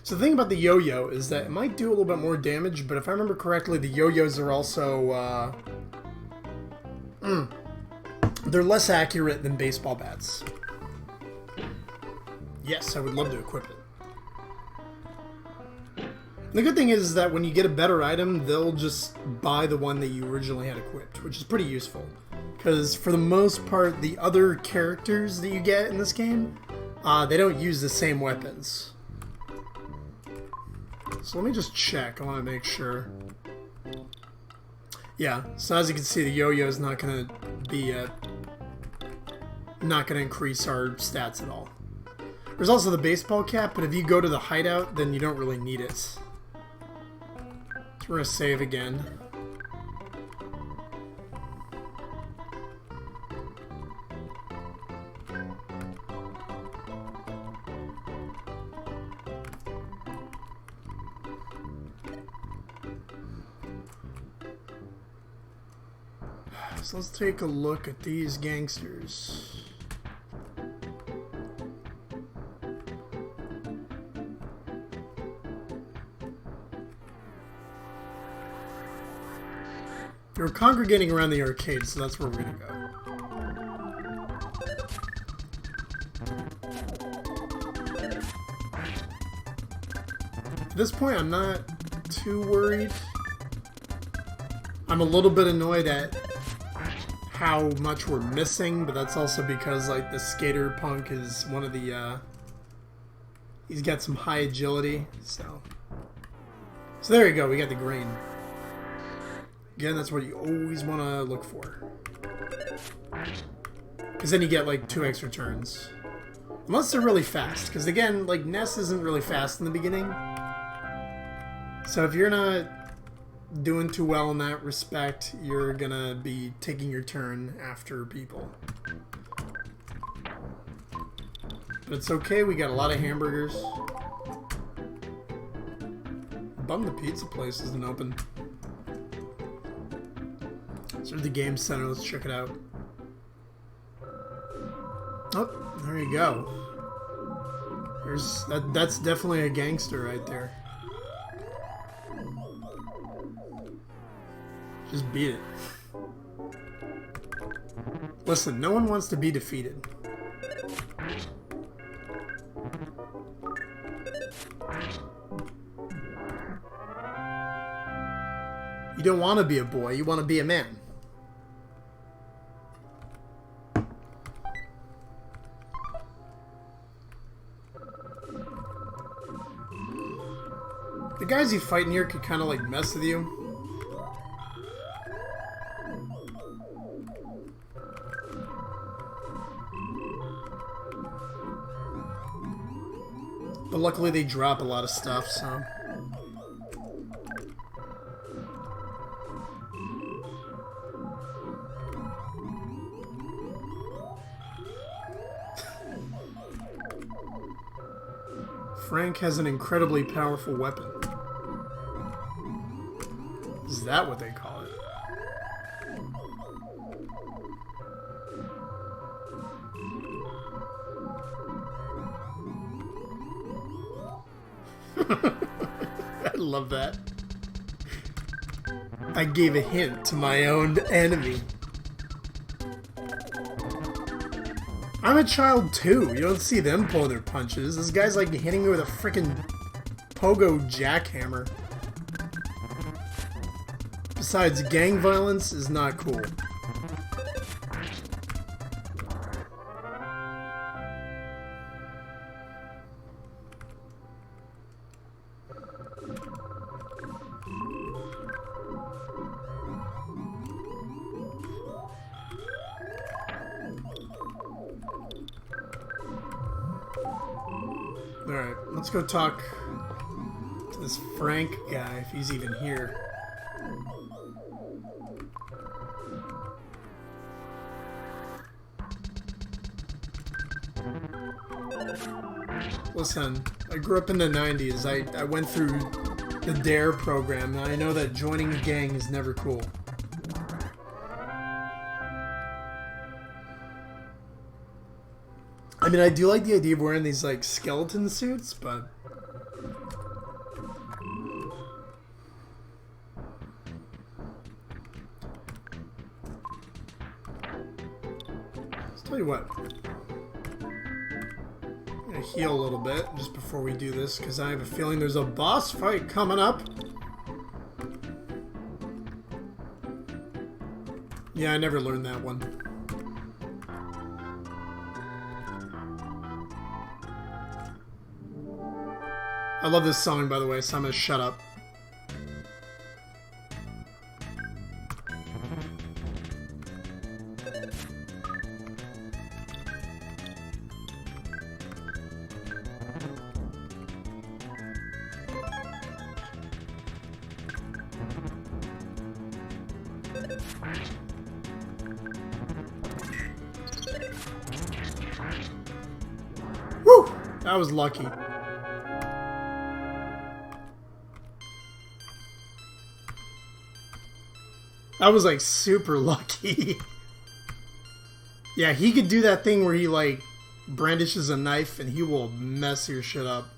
So the thing about the yo-yo is that it might do a little bit more damage, but if I remember correctly, the yo-yos are also, they're less accurate than baseball bats. Yes, I would love to equip it. The good thing is that when you get a better item, they'll just buy the one that you originally had equipped, which is pretty useful. Because for the most part, the other characters that you get in this game, they don't use the same weapons. So let me just check. I want to make sure. Yeah, so as you can see, the yo-yo is not going to be not going to increase our stats at all. There's also the baseball cap, but if you go to the hideout, then you don't really need it. So we're going to save again. So let's take a look at these gangsters. We're congregating around the arcade, so that's where we're gonna go. At this point, I'm not too worried. I'm a little bit annoyed at how much we're missing, but that's also because like the skater punk is one of the he's got some high agility, so there you go, we got the green. Again, that's what you always want to look for, because then you get like 2 extra turns, unless they're really fast, because again, like Ness isn't really fast in the beginning, so if you're not doing too well in that respect, you're gonna be taking your turn after people. But it's okay, we got a lot of hamburgers. Bummed the pizza place isn't open. So the game center, let's check it out. Oh, there you go. There's that's definitely a gangster right there. Just beat it. Listen, no one wants to be defeated. You don't want to be a boy, you want to be a man. The guys you fight in here could kind of like mess with you. But luckily they drop a lot of stuff, so... Frank has an incredibly powerful weapon. Is that what they call it? I love that. I gave a hint to my own enemy. I'm a child too. You don't see them pulling their punches. This guy's like hitting me with a freaking pogo jackhammer. Besides, gang violence is not cool. Alright, let's go talk to this Frank guy, if he's even here. Listen, I grew up in the 90s. I went through the DARE program, and I know that joining a gang is never cool. I mean, I do like the idea of wearing these, like, skeleton suits, but... Let's tell you what. I'm gonna heal a little bit just before we do this, because I have a feeling there's a boss fight coming up. Yeah, I never learned that one. I love this song, by the way, so I'm gonna shut up. Woo! That was lucky. That was like super lucky. Yeah, he could do that thing where he like brandishes a knife and he will mess your shit up.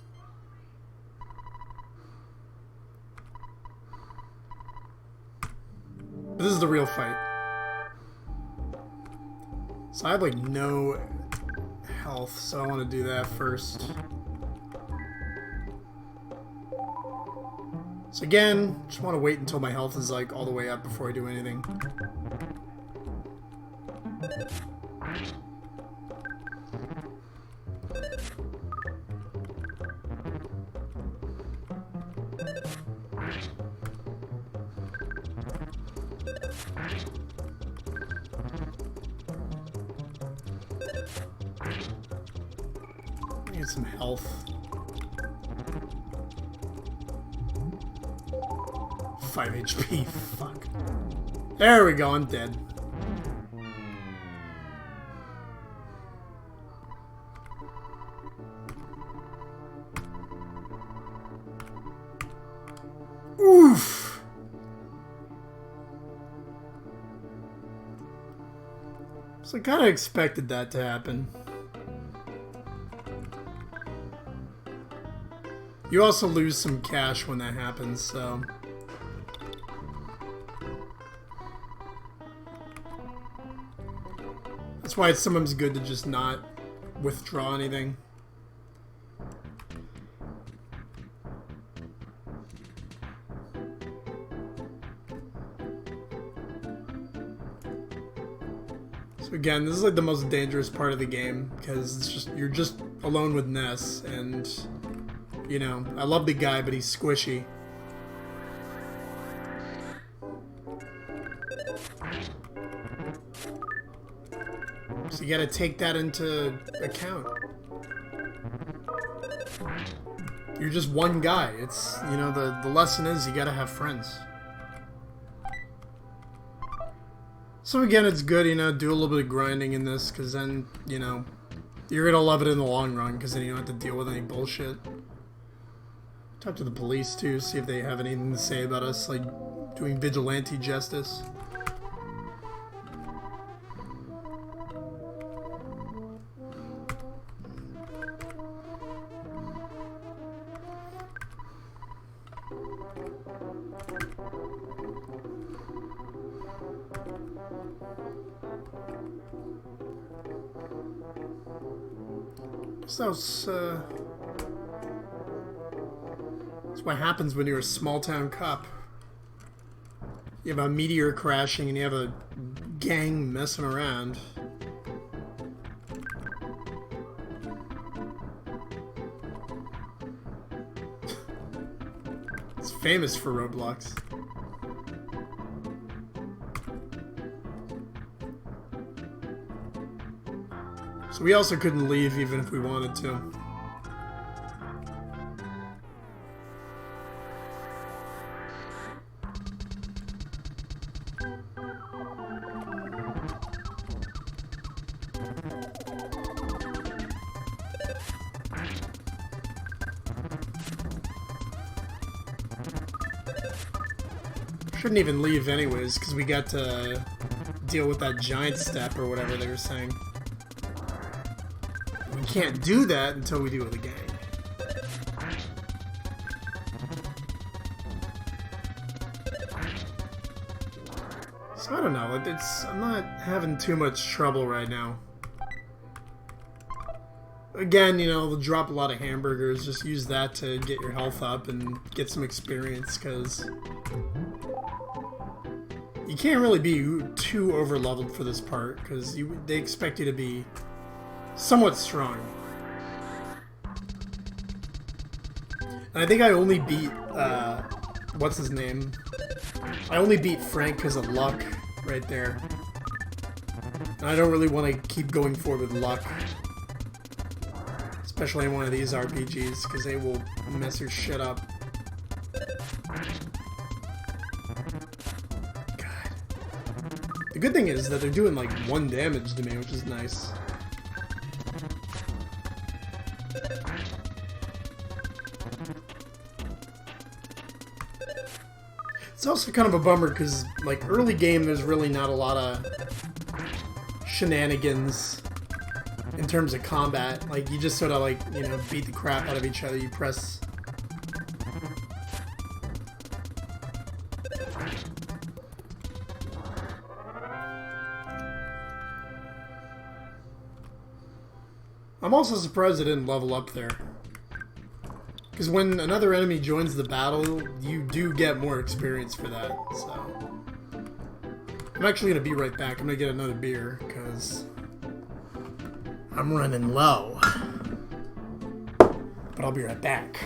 But this is the real fight. So I have like no health, so I want to do that first. So again, just want to wait until my health is like all the way up before I do anything. Need some health. 5 HP, fuck. There we go, I'm dead. Oof! So I kind of expected that to happen. You also lose some cash when that happens, so... That's why it's sometimes good to just not withdraw anything. So again, this is like the most dangerous part of the game because it's just you're just alone with Ness, and you know, I love the guy, but he's squishy. You gotta take that into account. You're just one guy. It's, you know, the lesson is you gotta have friends. So again, it's good, you know, do a little bit of grinding in this, because then, you know, you're gonna love it in the long run, because then you don't have to deal with any bullshit. Talk to the police, too, see if they have anything to say about us, like, doing vigilante justice. So, that's what happens when you're a small-town cop. You have a meteor crashing and you have a gang messing around. It's famous for Roblox. So we also couldn't leave even if we wanted to. Shouldn't even leave anyways, because we got to deal with that giant step or whatever they were saying. We can't do that until we deal with the gang. So I don't know, I'm not having too much trouble right now. Again, you know, they'll drop a lot of hamburgers, just use that to get your health up and get some experience, because you can't really be too over-leveled for this part, because they expect you to be somewhat strong. And I think I only beat, what's his name? I only beat Frank because of luck, right there. And I don't really want to keep going forward with luck. Especially in one of these RPGs, because they will mess your shit up. God. The good thing is that they're doing like 1 damage to me, which is nice. It's also kind of a bummer because, like, early game, there's really not a lot of shenanigans in terms of combat. Like, you just sort of, like, you know, beat the crap out of each other. You press... I'm also surprised I didn't level up there. Because when another enemy joins the battle, you do get more experience for that, so... I'm actually going to be right back. I'm going to get another beer, because I'm running low. But I'll be right back.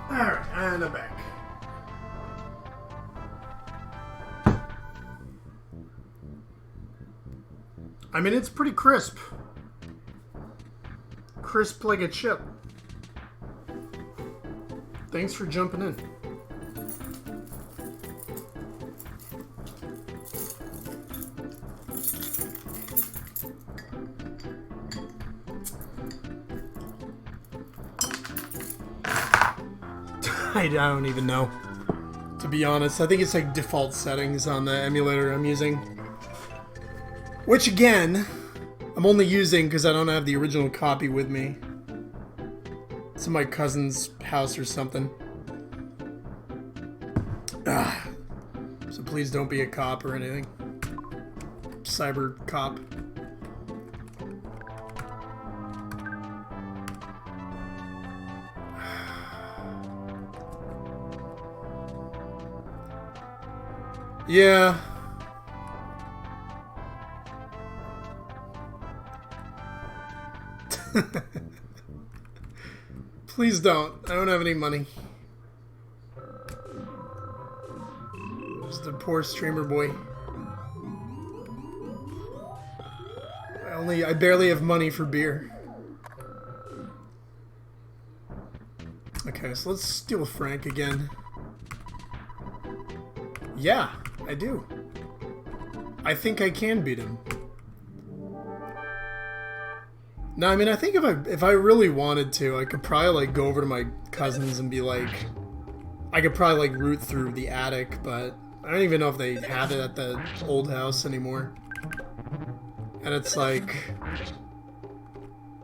Alright, and I'm back. I mean, it's pretty crisp. Crisp like a chip. Thanks for jumping in. I don't even know, to be honest. I think it's like default settings on the emulator I'm using. Which, again, I'm only using because I don't have the original copy with me. It's in my cousin's house or something. Ah, so please don't be a cop or anything. Cyber cop. Yeah. Please don't. I don't have any money. Just a poor streamer boy. I barely have money for beer. Okay, so let's deal with Frank again. Yeah, I do. I think I can beat him. No, I mean, I think if I really wanted to, I could probably, like, go over to my cousins and be like... I could probably, like, root through the attic, but I don't even know if they have it at the old house anymore. And it's like...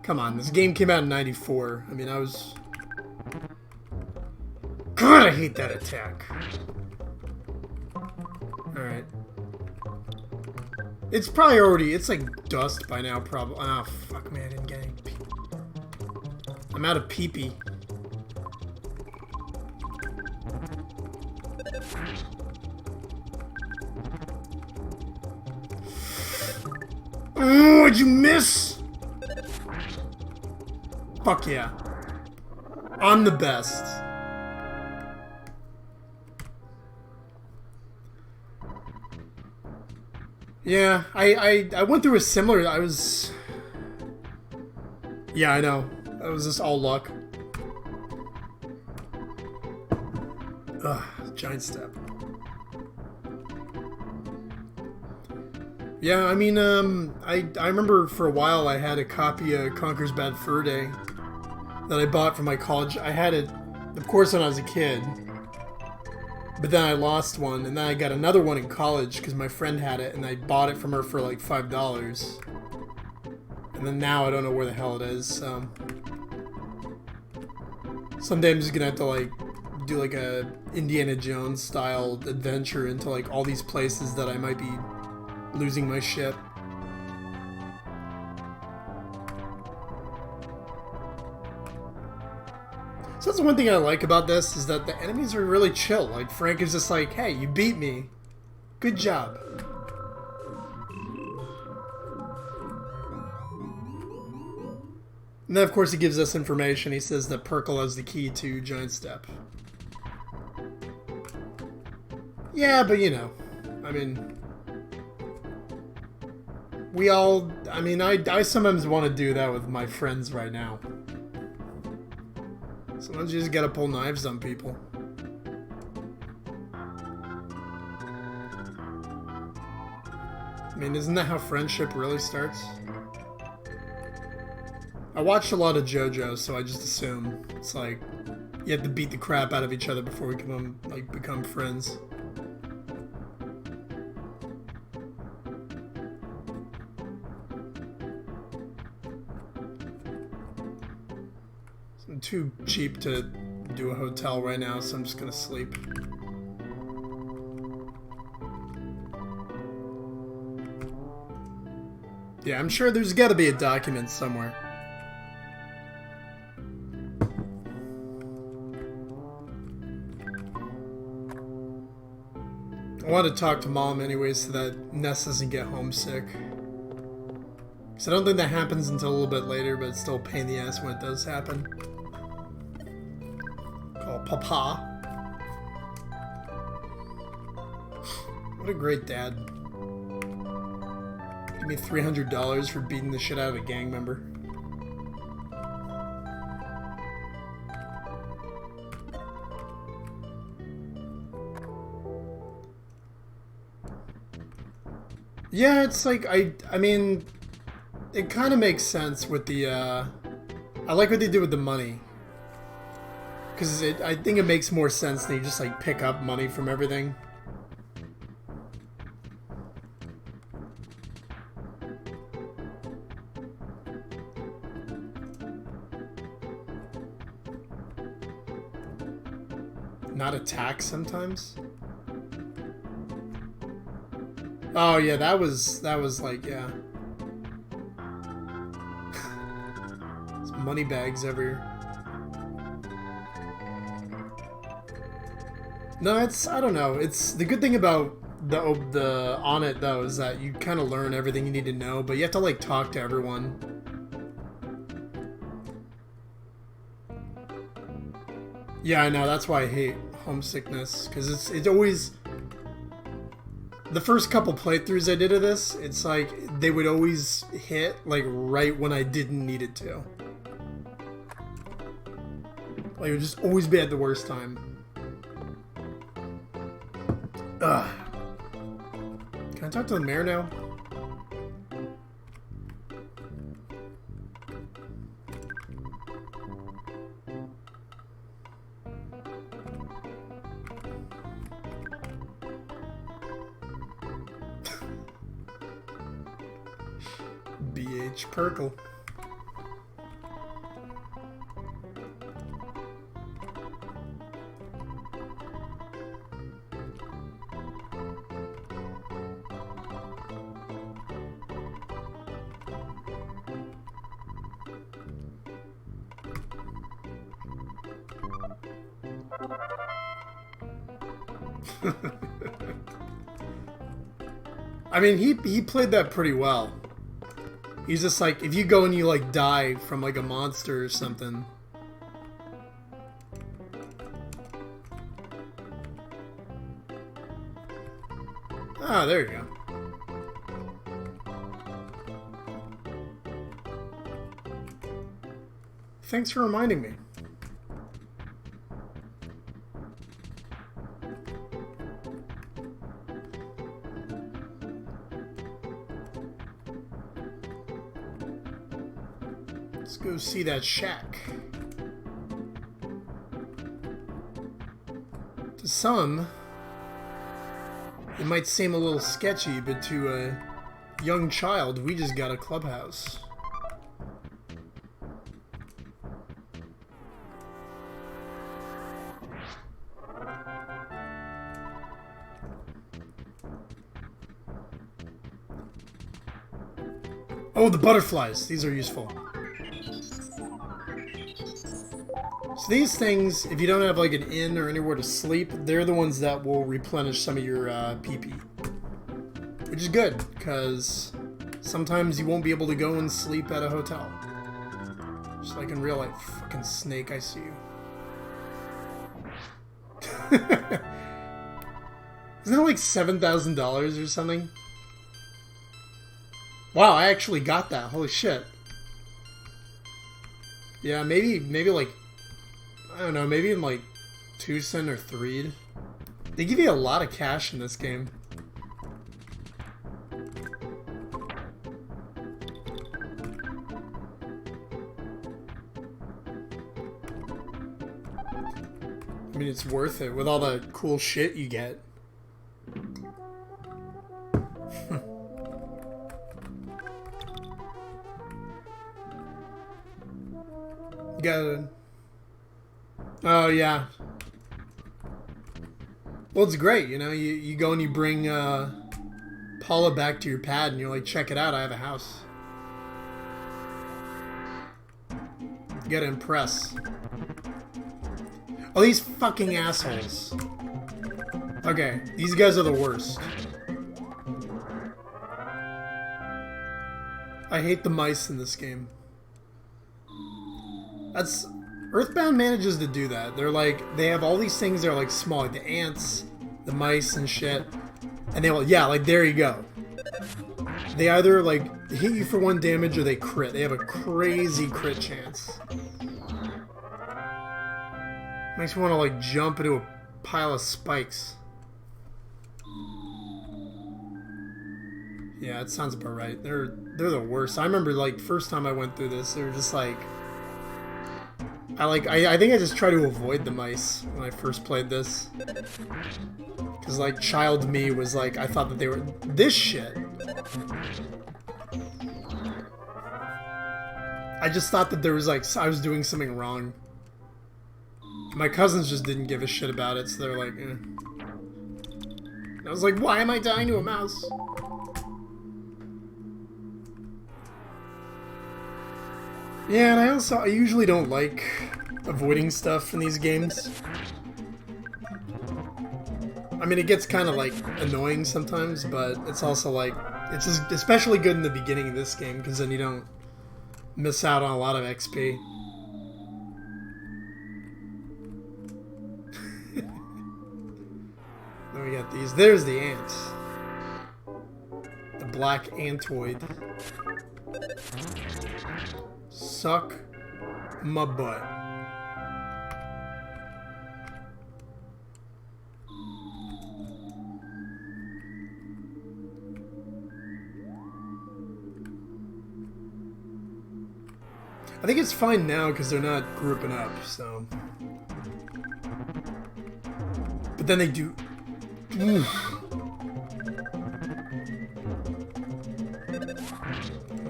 Come on, this game came out in '94. I mean, I was... God, I hate that attack. Alright. It's probably already... It's like dust by now, probably. Oh, fuck, man, I didn't get any pee. I'm out of pee-pee. Oh, what'd you miss? Fuck yeah. I'm the best. Yeah, I went through a similar... I was... Yeah, I know. That was just all luck. Ugh, giant step. Yeah, I mean, I remember for a while I had a copy of Conker's Bad Fur Day that I bought from my college. I had it, of course, when I was a kid. But then I lost one, and then I got another one in college because my friend had it, and I bought it from her for like $5. And then now I don't know where the hell it is, so... Someday I'm just gonna have to, like, do like a Indiana Jones style adventure into like all these places that I might be losing my shit. So that's one thing I like about this, is that the enemies are really chill. Like, Frank is just like, hey, you beat me. Good job. And then, of course, he gives us information. He says that Perkle has the key to Giant Step. Yeah, but you know, I mean... We all... I mean, I sometimes want to do that with my friends right now. Sometimes you just gotta pull knives on people. I mean, isn't that how friendship really starts? I watched a lot of JoJo, so I just assume it's like you have to beat the crap out of each other before we can become friends. I'm too cheap to do a hotel right now, so I'm just gonna sleep. Yeah, I'm sure there's gotta be a document somewhere. I want to talk to Mom anyway so that Ness doesn't get homesick. Because I don't think that happens until a little bit later, but it's still a pain in the ass when it does happen. Call Papa. What a great dad. Give me $300 for beating the shit out of a gang member. Yeah, it's like, I mean, it kind of makes sense with the, I like what they did with the money. Because I think it makes more sense than you just, like, pick up money from everything. Not attack sometimes? Oh yeah, that was like, yeah. It's money bags everywhere. No, it's, I don't know. It's the good thing about the on it though is that you kind of learn everything you need to know, but you have to like talk to everyone. Yeah, I know. That's why I hate homesickness, because it's always the first couple playthroughs I did of this. It's like they would always hit like right when I didn't need it to. Like it would just always be at the worst time. Ugh. Can I talk to the mayor now? BH Perkle. I mean, he played that pretty well. He's just like, if you go and you like die from like a monster or something. Ah, there you go. Thanks for reminding me. Let's go see that shack. To some, it might seem a little sketchy, but to a young child, we just got a clubhouse. Oh, the butterflies. These are useful. So these things, if you don't have like an inn or anywhere to sleep, they're the ones that will replenish some of your PP. Which is good, because sometimes you won't be able to go and sleep at a hotel. Just like in real life. Fucking snake, I see you. Isn't it like $7,000 or something? Wow, I actually got that. Holy shit. Yeah, maybe like, I don't know, maybe in like Tucson or Threed. They give you a lot of cash in this game. I mean, it's worth it with all the cool shit you get. You gotta... Oh, yeah. Well, it's great, you know? You go and you bring Paula back to your pad and you're like, check it out, I have a house. You gotta impress. Oh, these fucking assholes. Okay, these guys are the worst. I hate the mice in this game. That's... Earthbound manages to do that. They're like, they have all these things that are like small, like the ants, the mice and shit. And they will, yeah, like there you go. They either like hit you for 1 damage or they crit. They have a crazy crit chance. Makes me want to like jump into a pile of spikes. Yeah, it sounds about right. They're the worst. I remember like first time I went through this, they were just like, I think I just try to avoid the mice when I first played this. Because, like, child me was like, I thought that they were this shit. I just thought that there was, like, I was doing something wrong. My cousins just didn't give a shit about it, so they're like, eh. And I was like, why am I dying to a mouse? Yeah, and I usually don't like avoiding stuff in these games. I mean, it gets kind of like annoying sometimes, but it's also like it's just especially good in the beginning of this game because then you don't miss out on a lot of XP. Then we got these. There's the ants. The black antoid. Suck my butt. I think it's fine now because they're not grouping up, so. But then they do. Oof.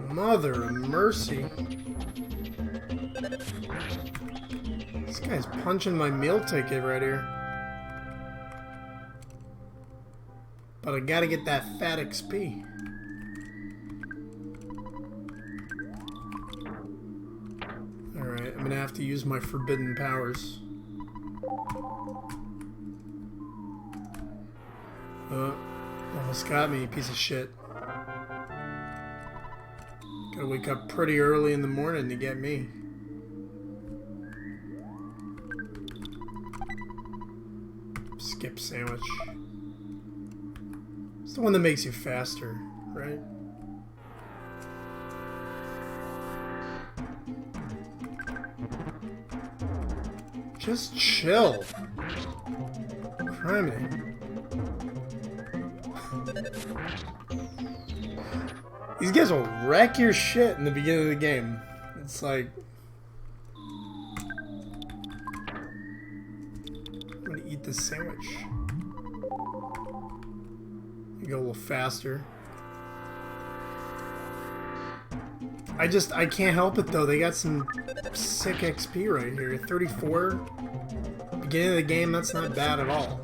Mother of mercy. This guy's punching my meal ticket right here. But I gotta get that fat XP. Alright, I'm gonna have to use my forbidden powers. Almost got me, you piece of shit. Gotta wake up pretty early in the morning to get me. Skip sandwich. It's the one that makes you faster, right? Just chill. Criminy. These guys will wreck your shit in the beginning of the game. It's like... I'm gonna eat this sandwich. You go a little faster. I can't help it though. They got some sick XP right here. 34. Beginning of the game, that's not bad at all.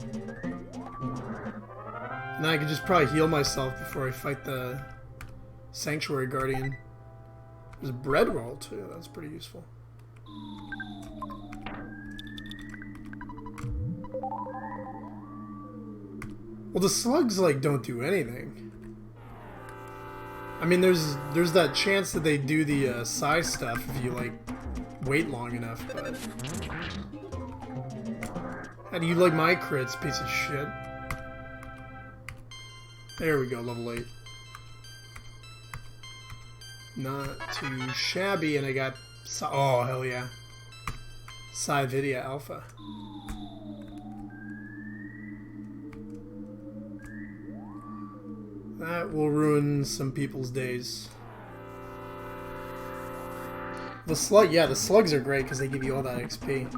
Now I could just probably heal myself before I fight the Sanctuary Guardian. There's a bread roll too. That's pretty useful. Well, the slugs like don't do anything. I mean, there's that chance that they do the size stuff if you like wait long enough. But how do you like my crits, piece of shit? There we go, level 8. Not too shabby, and I got... Oh, hell yeah. Cyvidia Alpha. That will ruin some people's days. The slug... Yeah, the slugs are great because they give you all that XP.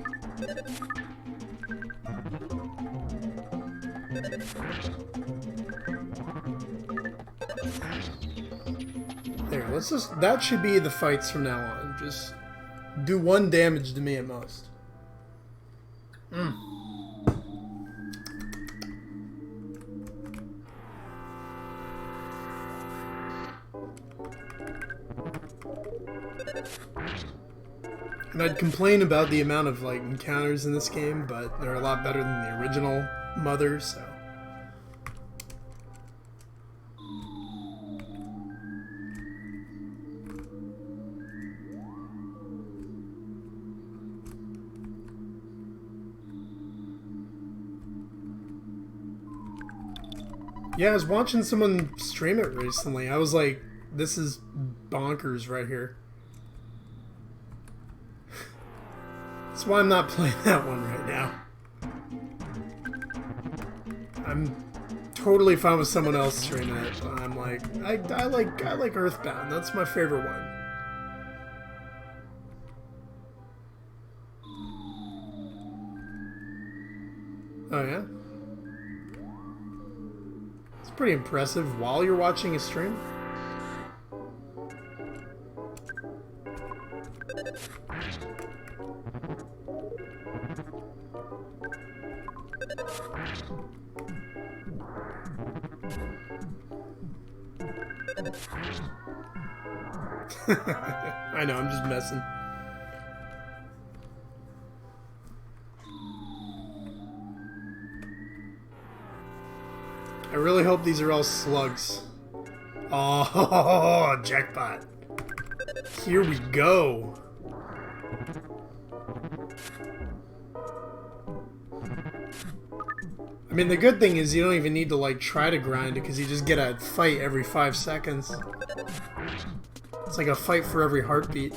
There, let's just... That should be the fights from now on. Just do 1 damage to me at most. And I'd complain about the amount of, like, encounters in this game, but they're a lot better than the original Mother, so... Yeah, I was watching someone stream it recently. I was like, this is bonkers right here. That's why I'm not playing that one right now. I'm totally fine with someone else streaming it, but I'm like, I like Earthbound. That's my favorite one. Oh yeah? It's pretty impressive while you're watching a stream. I know, I'm just messing. I really hope these are all slugs. Oh, jackpot. Here we go. I mean, the good thing is you don't even need to, like, try to grind it, because you just get a fight every 5 seconds. It's like a fight for every heartbeat.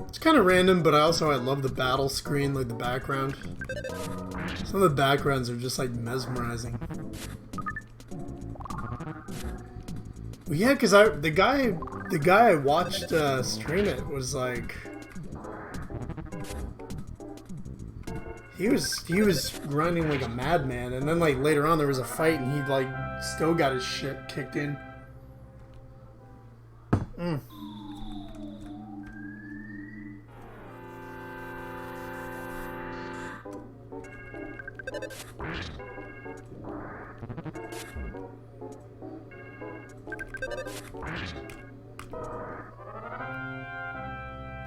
It's kind of random, but I love the battle screen, like the background. Some of the backgrounds are just like mesmerizing. Well, yeah, because the guy I watched stream it was like, he was grinding like a madman, and then like later on there was a fight and he like still got his shit kicked in.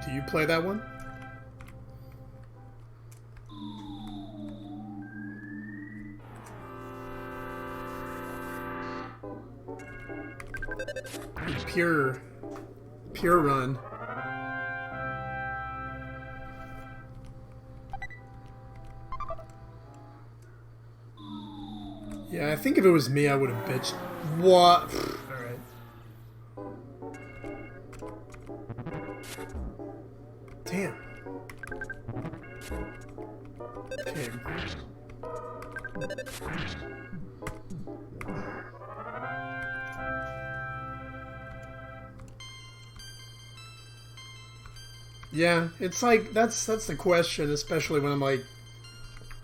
Do you play that one? Pure run. Yeah, I think if it was me, I would have bitched. What? Alright. Damn. Okay. Yeah, it's like, that's the question, especially when I'm like,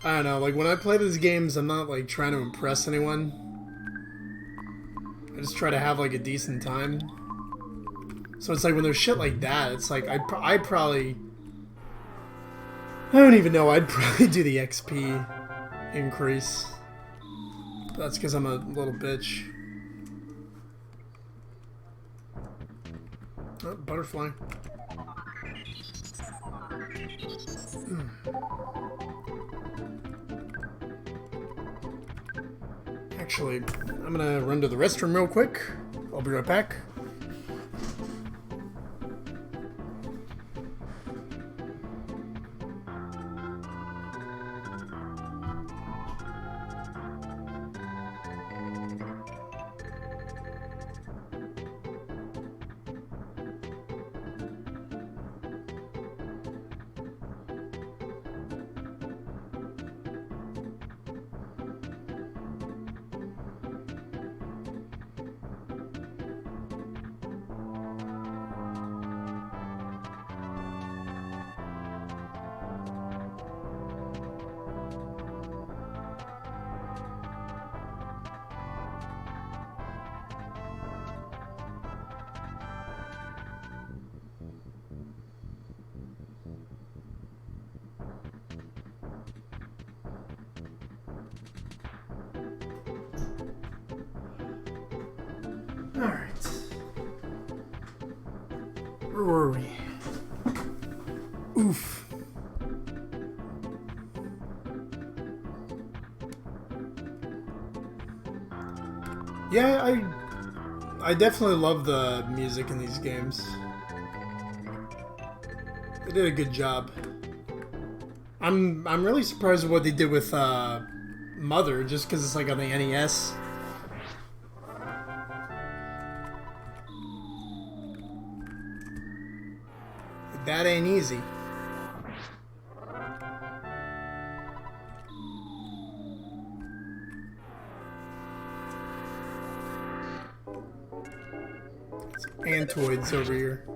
I don't know, like when I play these games, I'm not like trying to impress anyone. I just try to have like a decent time. So it's like when there's shit like that, it's like I probably, I don't even know, I'd probably do the XP increase. But that's because I'm a little bitch. Oh, butterfly. Actually, I'm gonna run to the restroom real quick. I'll be right back. Alright. Where were we? Oof. Yeah, I definitely love the music in these games. They did a good job. I'm really surprised with what they did with Mother, just because it's like on the NES. That ain't easy. It's Antoids over here.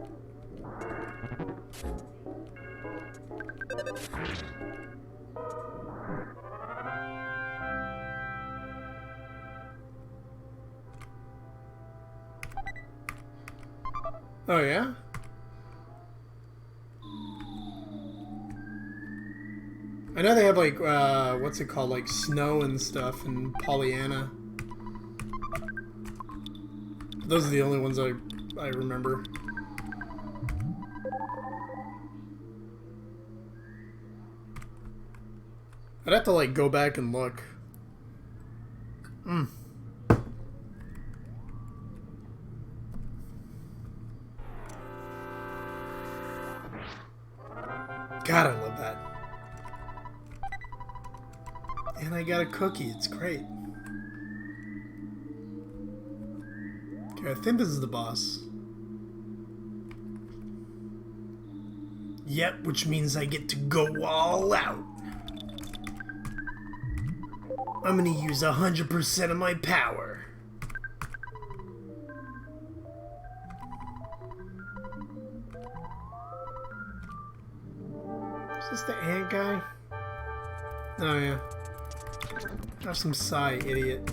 Oh yeah? I know they have like, what's it called? Like snow and stuff and Pollyanna. Those are the only ones I remember. I'd have to like go back and look. God, I love that. And I got a cookie. It's great. Okay, I think this is the boss. Yep, which means I get to go all out. I'm gonna use 100% of my power. Is this the ant guy? Oh yeah. Have some sigh, idiot.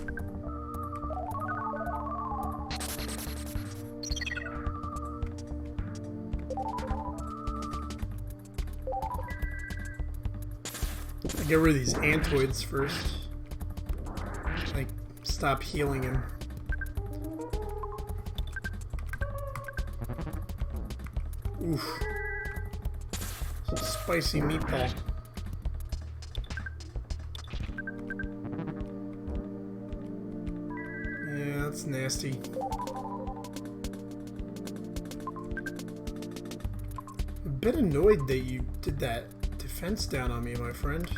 I get rid of these antoids first. Like, stop healing him. Oof. Some spicy meatball. Yeah, that's nasty. A bit annoyed that you did that defense down on me, my friend.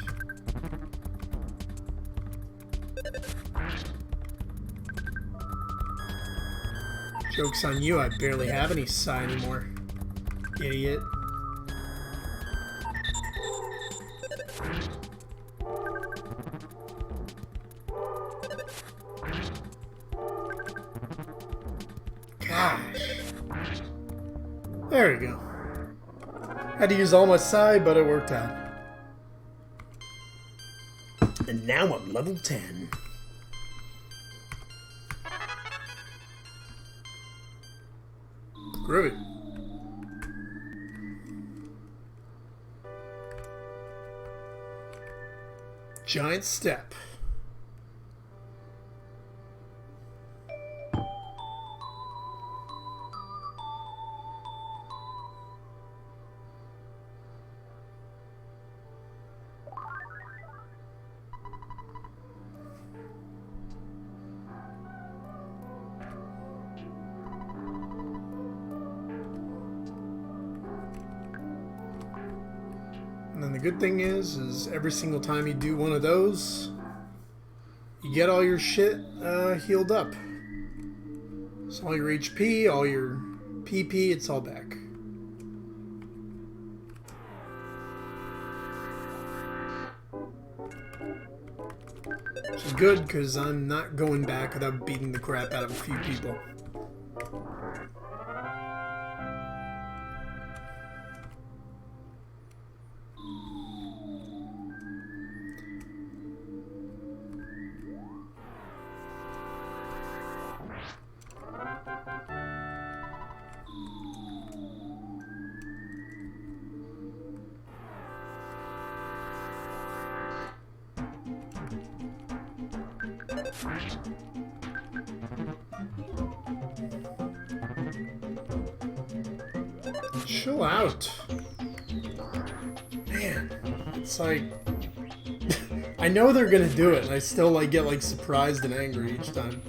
Joke's on you, I barely have any psi anymore. Idiot. Gosh. There we go. Had to use all my psi, but it worked out. And now I'm level 10. Groovy. Giant step. And then the good thing is every single time you do one of those, you get all your shit healed up. So all your HP, all your PP, it's all back. Which is good, because I'm not going back without beating the crap out of a few people. Chill out. Man, it's like I know they're gonna do it, and I still like get like surprised and angry each time.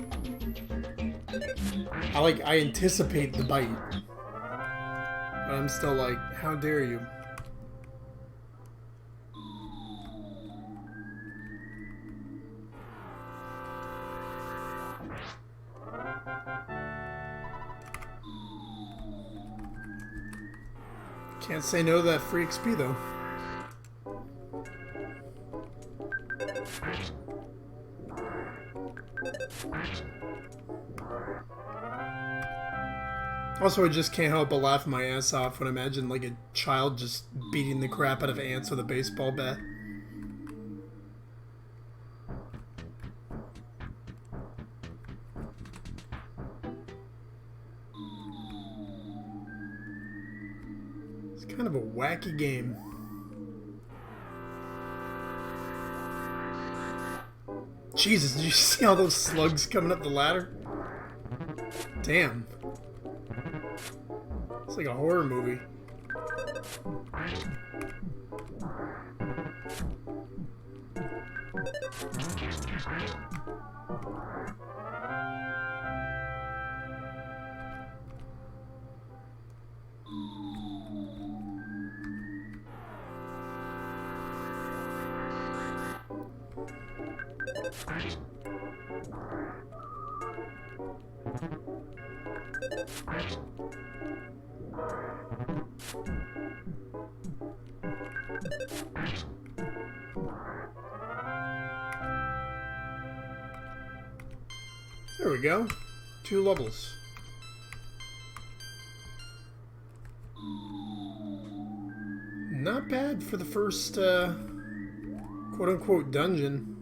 I anticipate the bite, but I'm still like, how dare you? Can't say no to that free XP though. Also, I just can't help but laugh my ass off when I imagine like a child just beating the crap out of ants with a baseball bat. It's kind of a wacky game. Jesus, did you see all those slugs coming up the ladder? Damn. It's like a horror movie. There we go. 2 levels. Not bad for the first, quote-unquote dungeon.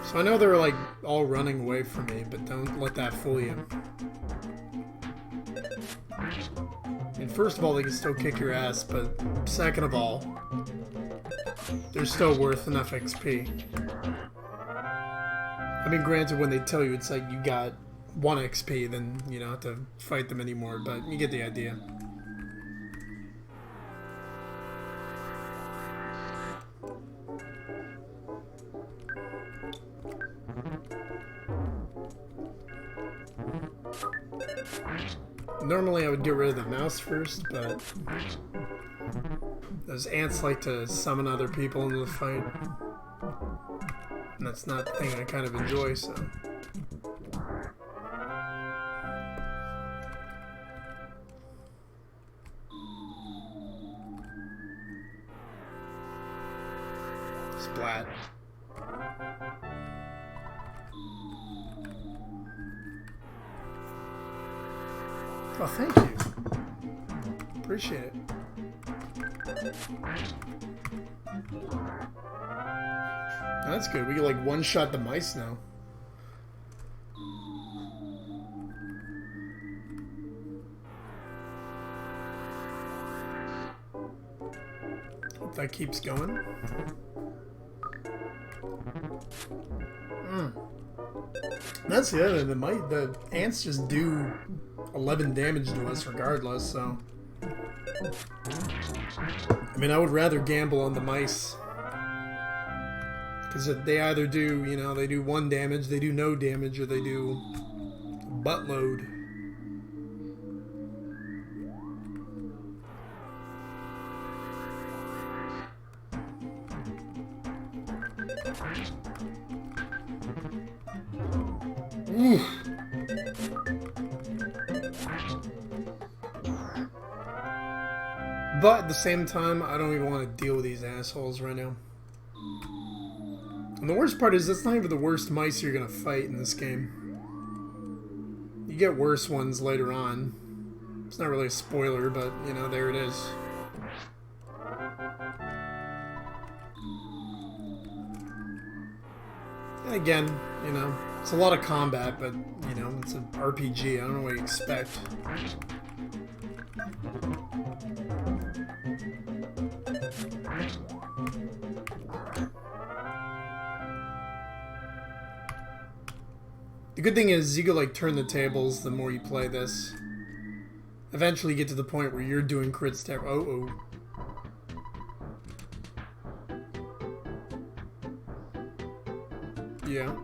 So I know they're, like, all running away from me, but don't let that fool you. And first of all, they can still kick your ass, but second of all, they're still worth enough XP. I mean, granted, when they tell you it's like you got 1 XP, then you don't have to fight them anymore, but you get the idea. Normally I would get rid of the mouse first, but those ants like to summon other people into the fight. And that's not the thing I kind of enjoy, so... Splat. Oh, thank you. Appreciate it. That's good. We can like one-shot the mice now. Hope that keeps going. That's the other. The ants just do 11 damage to us regardless, so... I mean, I would rather gamble on the mice. Because they either do, you know, they do 1 damage, they do no damage, or they do a buttload. Oof. But at the same time, I don't even want to deal with these assholes right now. And the worst part is, that's not even the worst mice you're going to fight in this game. You get worse ones later on. It's not really a spoiler, but, you know, there it is. And again, you know, it's a lot of combat, but, you know, it's an RPG. I don't know what you expect. The good thing is, you can, like, turn the tables the more you play this. Eventually you get to the point where you're doing crit step. Oh. Yeah.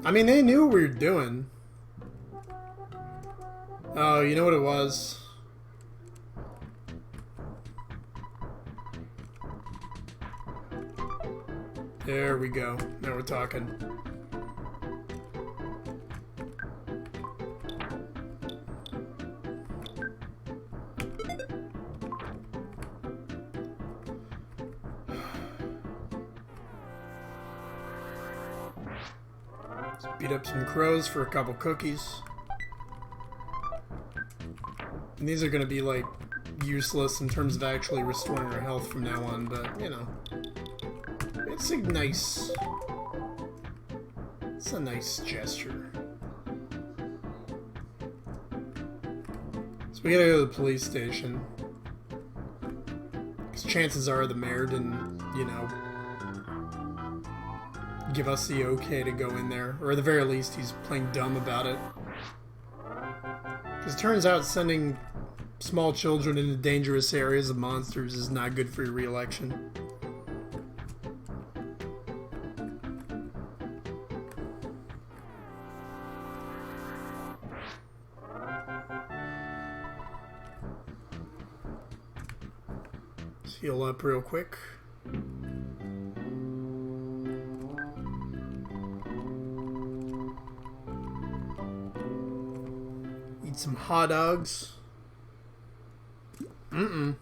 I mean, they knew what we were doing. Oh, you know what it was? There we go. Now we're talking. Let's beat up some crows for a couple cookies. And these are going to be, like, useless in terms of actually restoring our health from now on, but, you know. It's a nice gesture. we gotta go to the police station. Because chances are the mayor didn't, you know, give us the okay to go in there. Or at the very least, he's playing dumb about it. Because it turns out sending small children into dangerous areas of monsters is not good for your re-election. Let's heal up real quick. Eat some hot dogs. Mm-mm.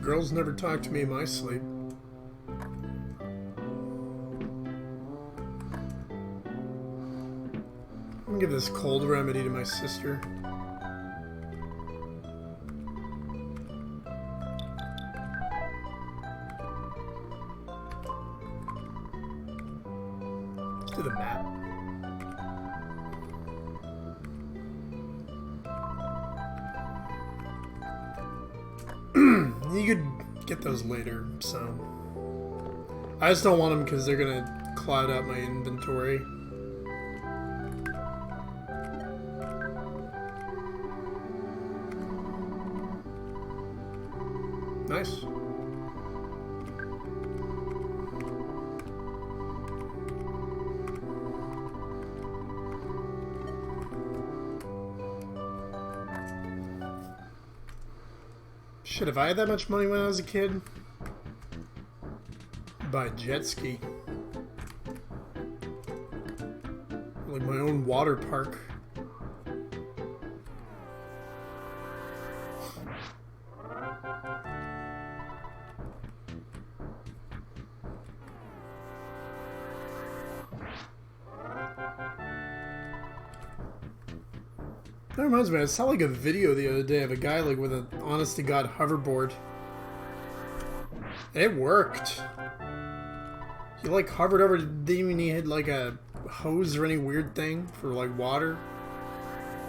Girls never talk to me in my sleep. I'm gonna give this cold remedy to my sister. Let's do the map. You could get those later, so... I just don't want them because they're gonna cloud out my inventory. Nice. Shit, if I had that much money when I was a kid, I'd buy a jet ski. Like my own water park. That reminds me, I saw like a video the other day of a guy like with an honest-to-God hoverboard. It worked. He like hovered over, didn't even need like a hose or any weird thing for like water.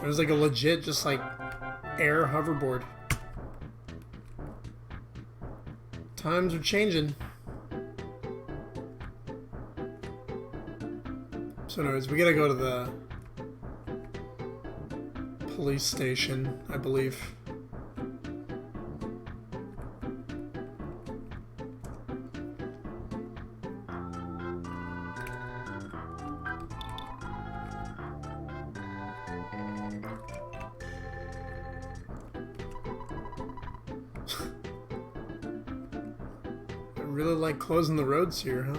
It was like a legit just like air hoverboard. Times are changing. So anyways, we gotta go to the police station, I believe. I really like closing the roads here, huh?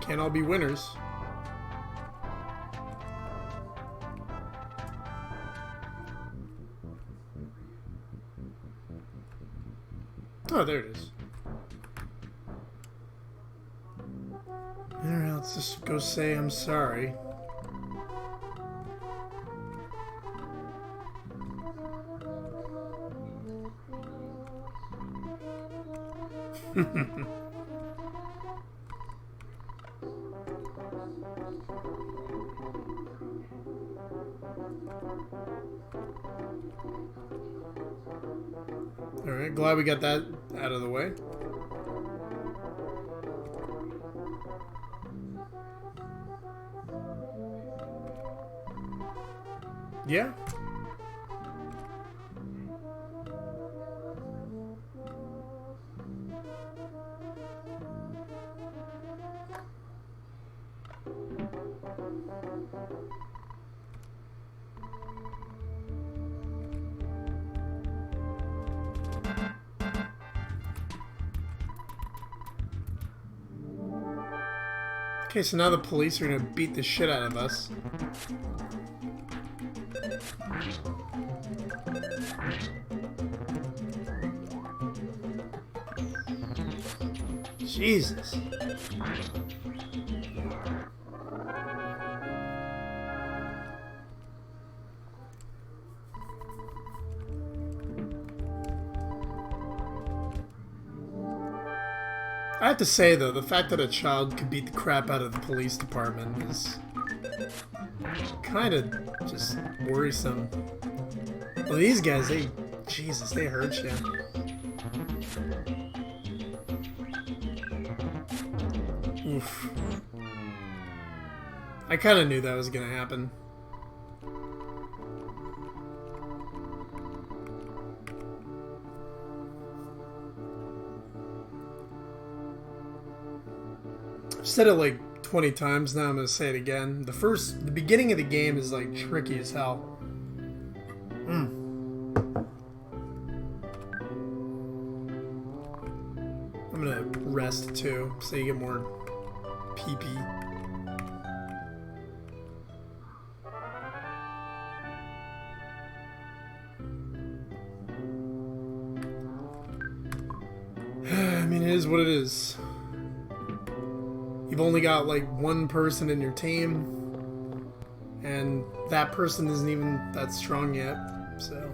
Can't all be winners. Oh, there it is. Alright, let's just go say I'm sorry. Alright, glad we got that out of the way. Yeah. Okay, so now the police are gonna beat the shit out of us. Jesus. I have to say, though, the fact that a child could beat the crap out of the police department is kind of just worrisome. Well, these guys, they... Jesus, they hurt you. Oof. I kind of knew that was going to happen. I've said it like 20 times now, I'm gonna say it again. The beginning of the game is like tricky as hell. I'm gonna rest too, so you get more pee-pee. I mean, it is what it is. You've only got like one person in your team, and that person isn't even that strong yet, so.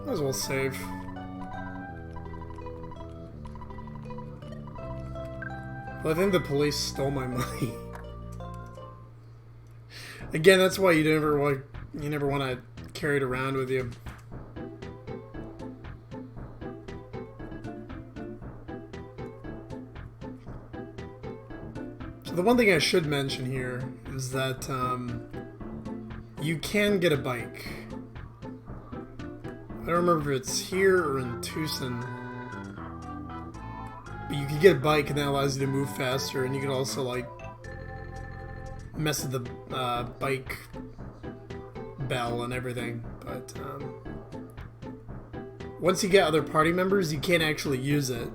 Might as well save. Well, I think the police stole my money. Again, that's why you never want to carry it around with you. So the one thing I should mention here is that you can get a bike. I don't remember if it's here or in Tucson, but you can get a bike and that allows you to move faster, and you can also like mess with the bike bell and everything, but once you get other party members, you can't actually use it,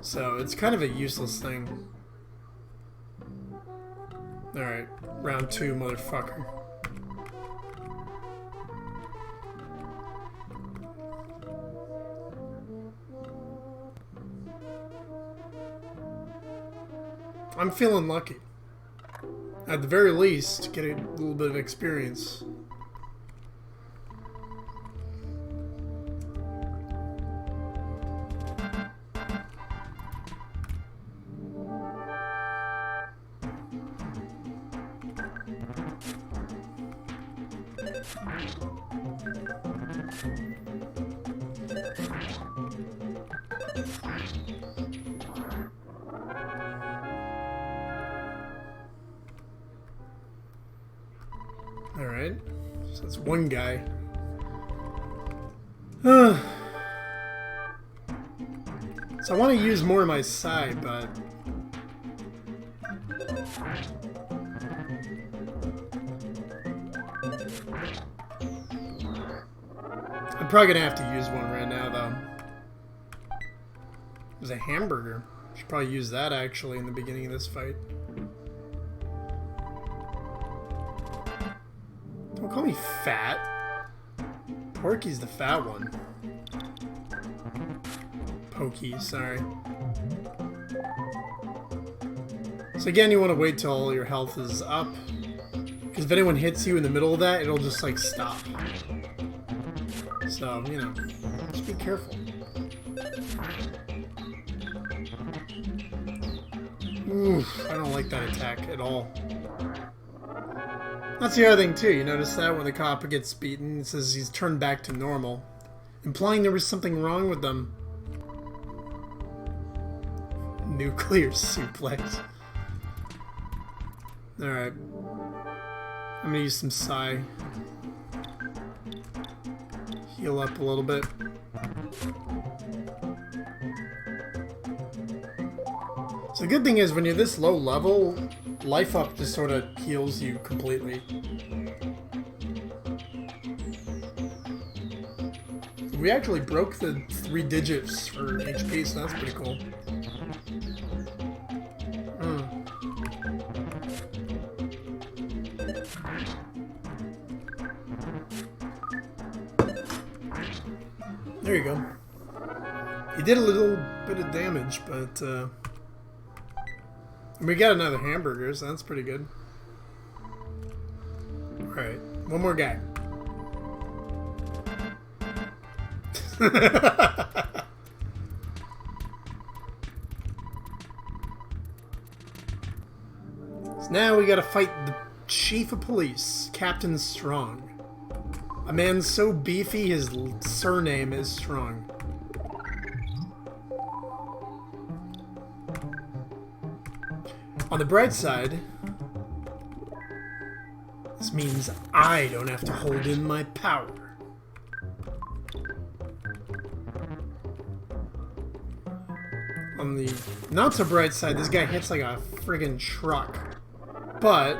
so it's kind of a useless thing. Alright, round 2, motherfucker. I'm feeling lucky. At the very least, get a little bit of experience. Alright, so that's one guy. So I want to use more of my side, but I'm probably gonna have to use one right now, though. There's a hamburger. Should probably use that actually in the beginning of this fight. Don't call me fat. Porky's the fat one. Pokey, sorry. So again, you want to wait till all your health is up, because if anyone hits you in the middle of that, it'll just like stop. So, you know, just be careful. Oof, I don't like that attack at all. That's the other thing too, you notice that when the cop gets beaten, it says he's turned back to normal, implying there was something wrong with them. Nuclear suplex. Alright. I'm gonna use some psi. Heal up a little bit. So the good thing is when you're this low level, life up just sort of heals you completely. We actually broke the 3 digits for HP, so that's pretty cool. There you go. He did a little bit of damage, but we got another hamburger, so that's pretty good. Alright, one more guy. So now we gotta fight the chief of police, Captain Strong. A man so beefy his surname is Strong. On the bright side, this means I don't have to hold in my power. On the not so bright side, this guy hits like a friggin' truck. But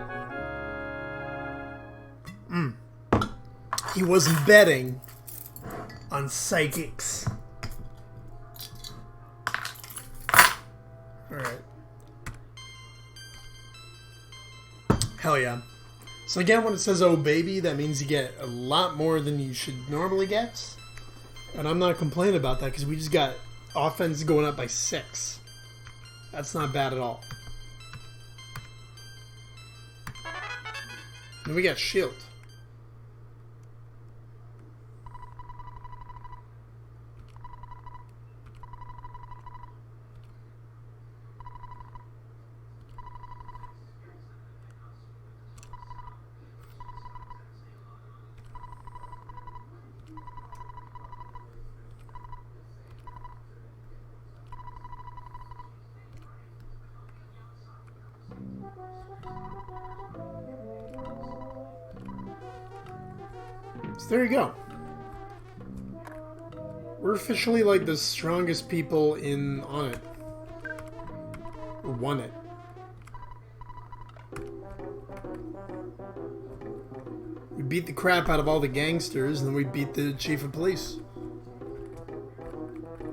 he wasn't betting on psychics. Alright. Hell yeah. So again, when it says "oh baby," that means you get a lot more than you should normally get. And I'm not complaining about that because we just got offense going up by 6. That's not bad at all. And we got shield. So there you go. We're officially like the strongest people on it. Or won it. We beat the crap out of all the gangsters, and then we beat the chief of police.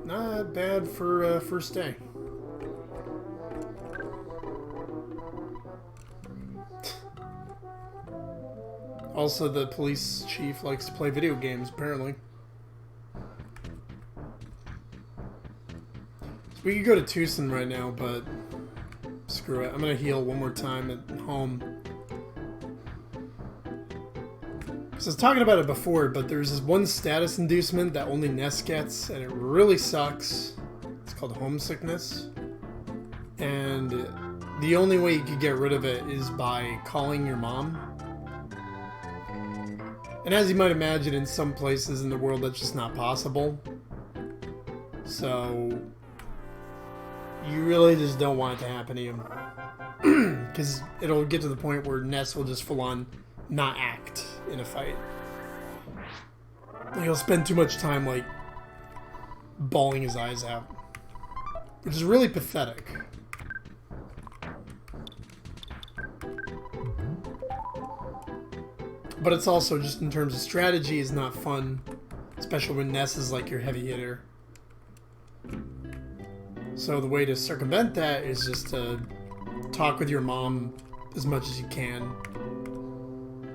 Not bad for first day. Also, the police chief likes to play video games, apparently. So we could go to Tucson right now, but screw it. I'm gonna heal one more time at home. So I was talking about it before, but there's this one status inducement that only Ness gets, and it really sucks. It's called homesickness. And the only way you could get rid of it is by calling your mom. And as you might imagine, in some places in the world, that's just not possible. So you really just don't want it to happen to you. Because it'll get to the point where Ness will just full on not act in a fight. Like, he'll spend too much time, like, bawling his eyes out. Which is really pathetic. But it's also, just in terms of strategy, is not fun. Especially when Ness is like your heavy hitter. So the way to circumvent that is just to talk with your mom as much as you can.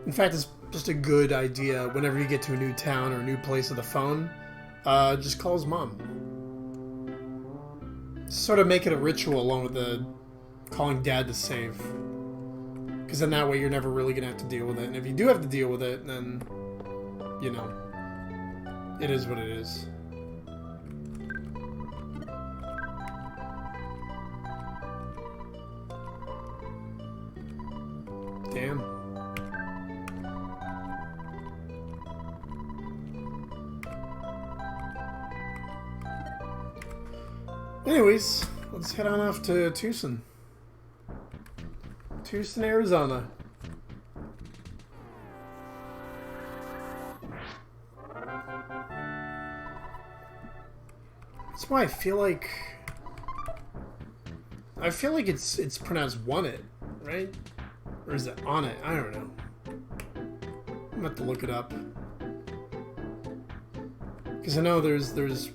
In fact, it's just a good idea whenever you get to a new town or a new place with a phone, just call his mom. Sort of make it a ritual along with the calling dad to save. Because then that way you're never really going to have to deal with it. And if you do have to deal with it, then, you know, it is what it is. Damn. Anyways, let's head on off to Tucson. Tucson, Arizona. That's why I feel like it's pronounced "won it," right? Or is it "on it"? I don't know. I'm gonna have to look it up. Because I know there's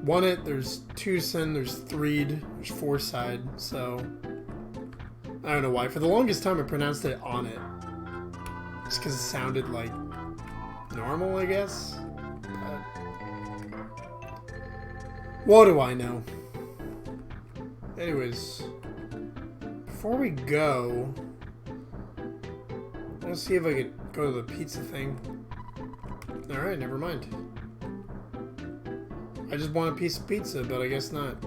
One-It, there's Two-Sin, there's Threed, there's Four-Side, so I don't know why. For the longest time I pronounced it On-It. Just because it sounded like normal, I guess. But what do I know? Anyways, before we go, let's see if I could go to the pizza thing. Alright, never mind. I just want a piece of pizza, but I guess not.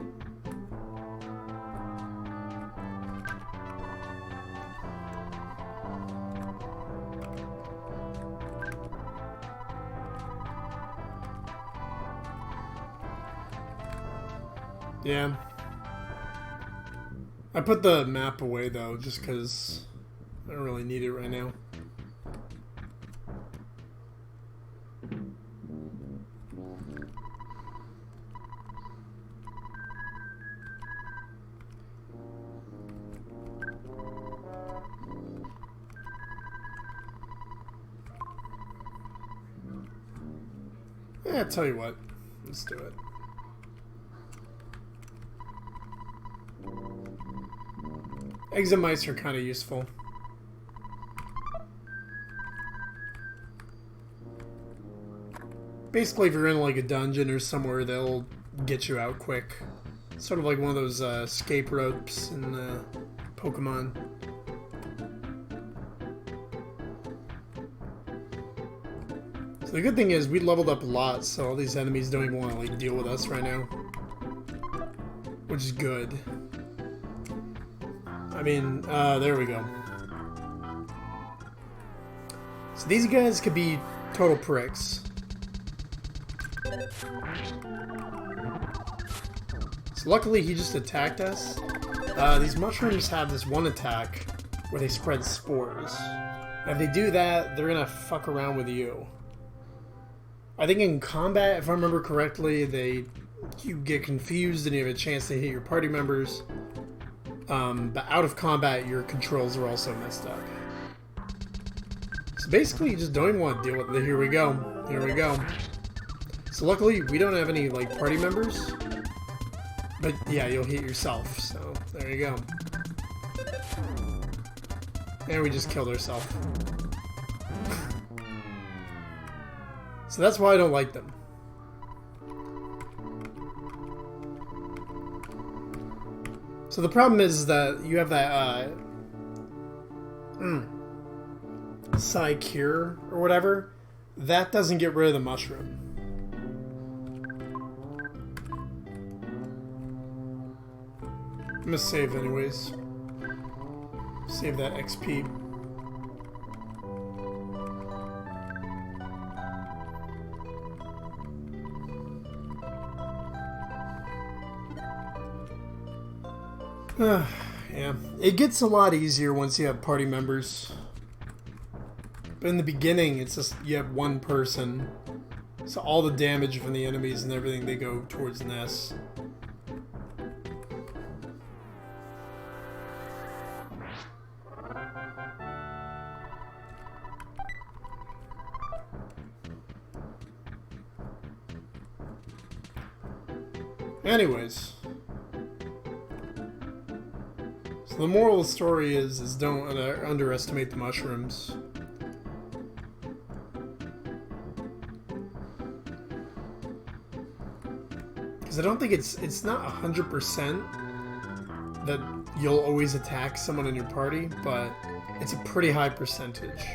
Yeah. I put the map away though, just because I don't really need it right now. Yeah, tell you what, let's do it. Eggs and mice are kind of useful. Basically, if you're in like a dungeon or somewhere, they'll get you out quick. Sort of like one of those escape ropes in Pokemon. So the good thing is we leveled up a lot, so all these enemies don't even want to like deal with us right now, which is good. I mean, there we go. So these guys could be total pricks. So luckily he just attacked us. These mushrooms have this one attack where they spread spores. And if they do that, they're gonna fuck around with you. I think in combat, if I remember correctly, you get confused and you have a chance to hit your party members. But out of combat, your controls are also messed up. So basically, you just don't even want to deal with it. Here we go. Here we go. So luckily, we don't have any, like, party members. But yeah, you'll hit yourself. So there you go. And we just killed ourselves. So that's why I don't like them. So the problem is that you have that Psi Cure or whatever. That doesn't get rid of the mushroom. I'm gonna save anyways. Save that XP. Yeah, it gets a lot easier once you have party members. But in the beginning, it's just you have one person. So all the damage from the enemies and everything, they go towards Ness. Anyways. So the moral of the story is don't underestimate the mushrooms. Because I don't think it's not 100% that you'll always attack someone in your party, but it's a pretty high percentage.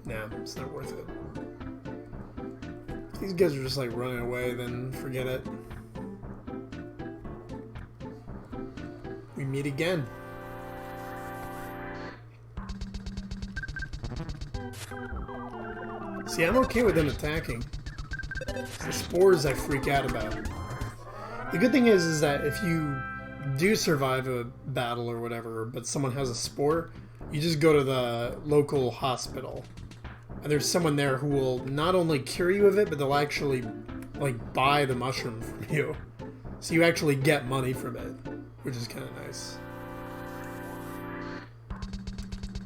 Nah, it's not worth it. If these guys are just like running away, then forget it. We meet again. See, I'm okay with them attacking. It's the spores I freak out about. The good thing is that if you do survive a battle or whatever, but someone has a spore, you just go to the local hospital. And there's someone there who will not only cure you of it, but they'll actually, like, buy the mushroom from you. So you actually get money from it, which is kind of nice.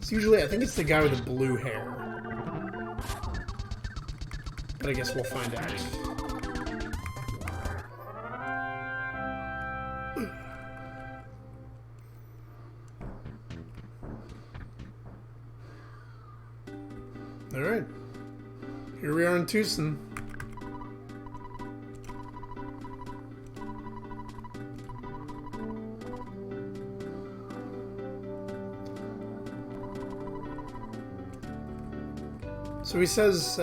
It's usually, I think it's the guy with the blue hair. But I guess we'll find out. Alright. Here we are in Tucson. So he says,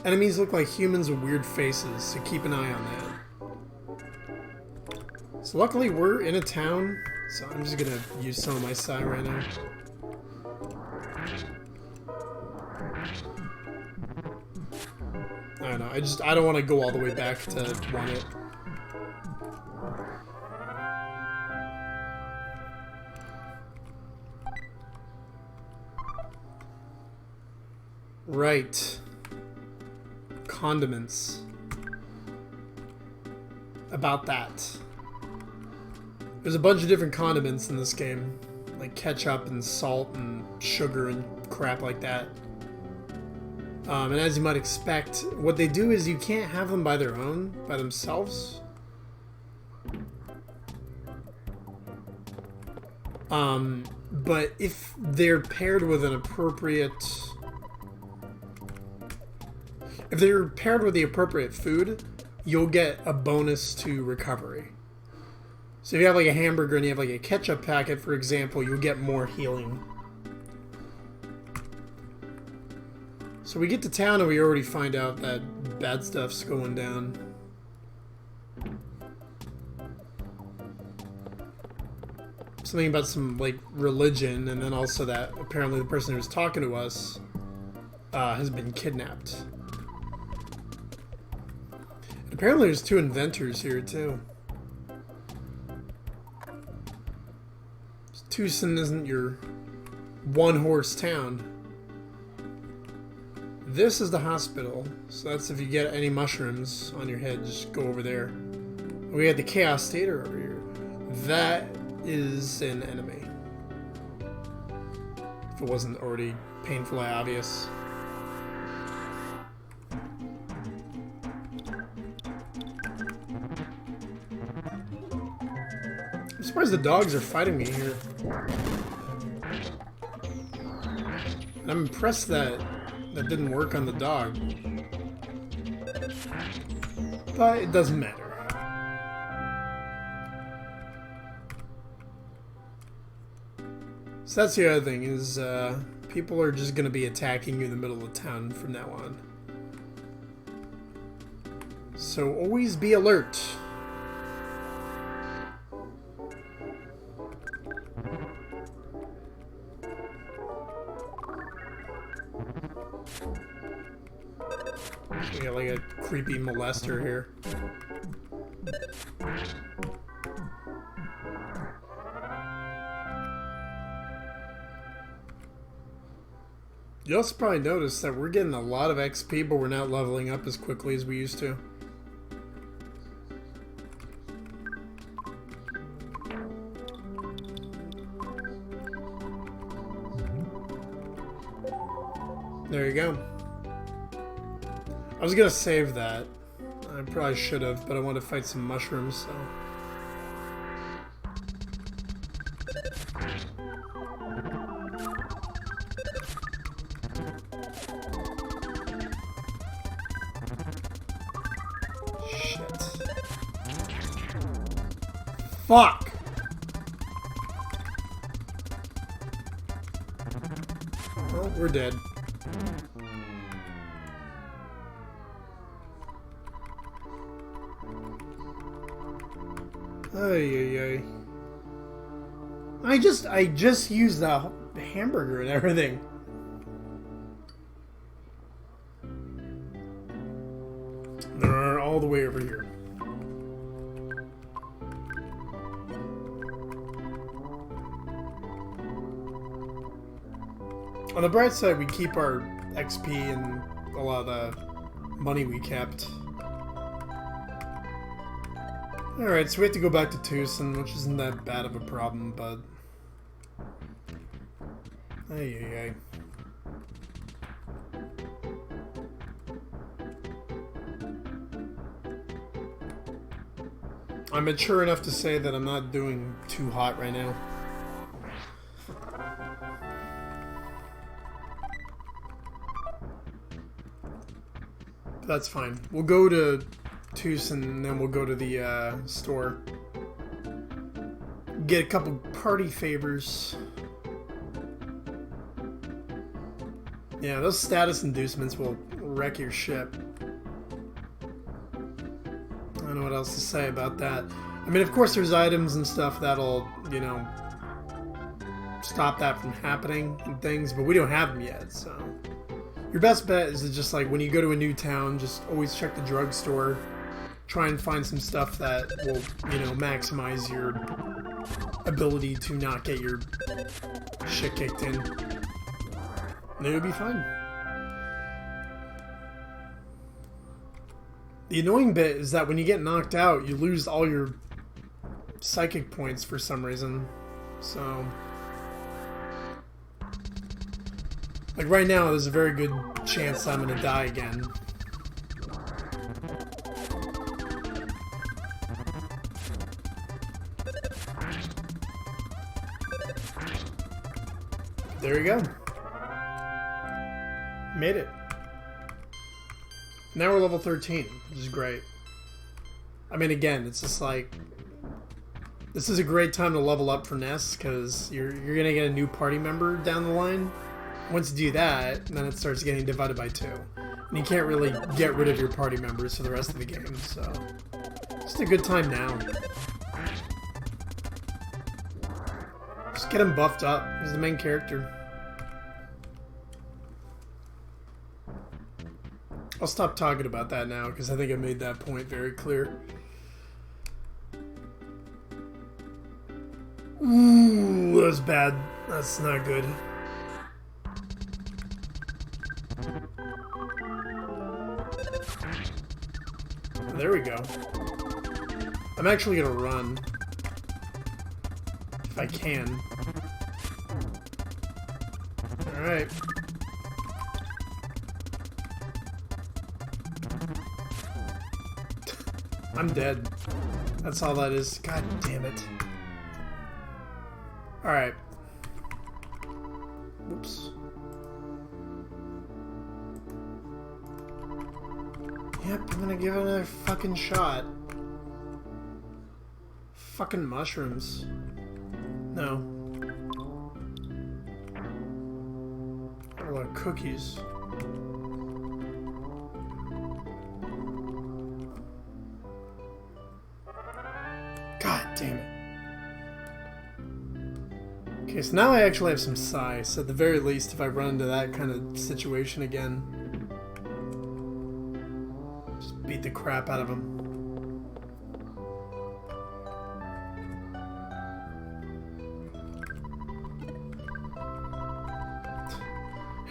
enemies look like humans with weird faces, so keep an eye on that. So luckily we're in a town, so I'm just gonna use some of my psi right now. I don't know, I don't want to go all the way back to want it. Right. Condiments. About that. There's a bunch of different condiments in this game. Like ketchup and salt and sugar and crap like that. And as you might expect, what they do is you can't have them by themselves. But if they're paired with an appropriate... If they're paired with the appropriate food, you'll get a bonus to recovery. So if you have like a hamburger and you have like a ketchup packet, for example, you'll get more healing. So we get to town and we already find out that bad stuff's going down. Something about some like religion, and then also that apparently the person who was talking to us has been kidnapped. Apparently there's 2 inventors here, too. Tucson isn't your one-horse town. This is the hospital, so that's if you get any mushrooms on your head, just go over there. We had the Chaos Theater over here. That is an enemy. If it wasn't already painfully obvious. I'm surprised the dogs are fighting me here. And I'm impressed that that didn't work on the dog. But it doesn't matter. So that's the other thing, is people are just going to be attacking you in the middle of town from now on. So always be alert. We got like a creepy molester here. You also probably noticed that we're getting a lot of XP, but we're not leveling up as quickly as we used to. There you go. I was gonna save that. I probably should have, but I want to fight some mushrooms, so... Shit. Fuck! Well, we're dead. Ay. I just used the hamburger and everything. They're all the way over here. On the bright side, we keep our XP and a lot of the money we kept. Alright, so we have to go back to Tucson, which isn't that bad of a problem, but... Ay, ay, ay. I'm mature enough to say that I'm not doing too hot right now. That's fine. We'll go to Tucson and then we'll go to the store. Get a couple party favors. Yeah, those status inducements will wreck your ship. I don't know what else to say about that. I mean, of course there's items and stuff that'll, you know, stop that from happening and things, but we don't have them yet, so... Your best bet is to just, like, when you go to a new town, just always check the drugstore. Try and find some stuff that will, you know, maximize your ability to not get your shit kicked in. And it'll be fine. The annoying bit is that when you get knocked out, you lose all your psychic points for some reason. So... like right now, there's a very good chance I'm gonna die again. There you go. Made it. Now we're level 13, which is great. I mean, again, it's just like... this is a great time to level up for Ness, because you're gonna get a new party member down the line. Once you do that, then it starts getting divided by 2. And you can't really get rid of your party members for the rest of the game, so... just a good time now. Just get him buffed up. He's the main character. I'll stop talking about that now, because I think I made that point very clear. Ooh, that was bad. That's not good. There we go. I'm actually gonna run. If I can. Alright. I'm dead. That's all that is. God damn it. Alright. Whoops. Yep, I'm gonna give it another fucking shot. Fucking mushrooms. No. Got a lot of cookies. God damn it. Okay, so now I actually have some psi, so at the very least, if I run into that kind of situation again, just beat the crap out of him.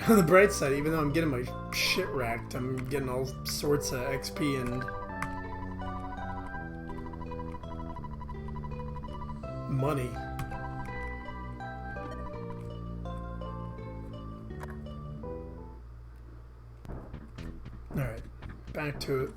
On the bright side, even though I'm getting my shit racked, I'm getting all sorts of XP and money. Alright, back to it.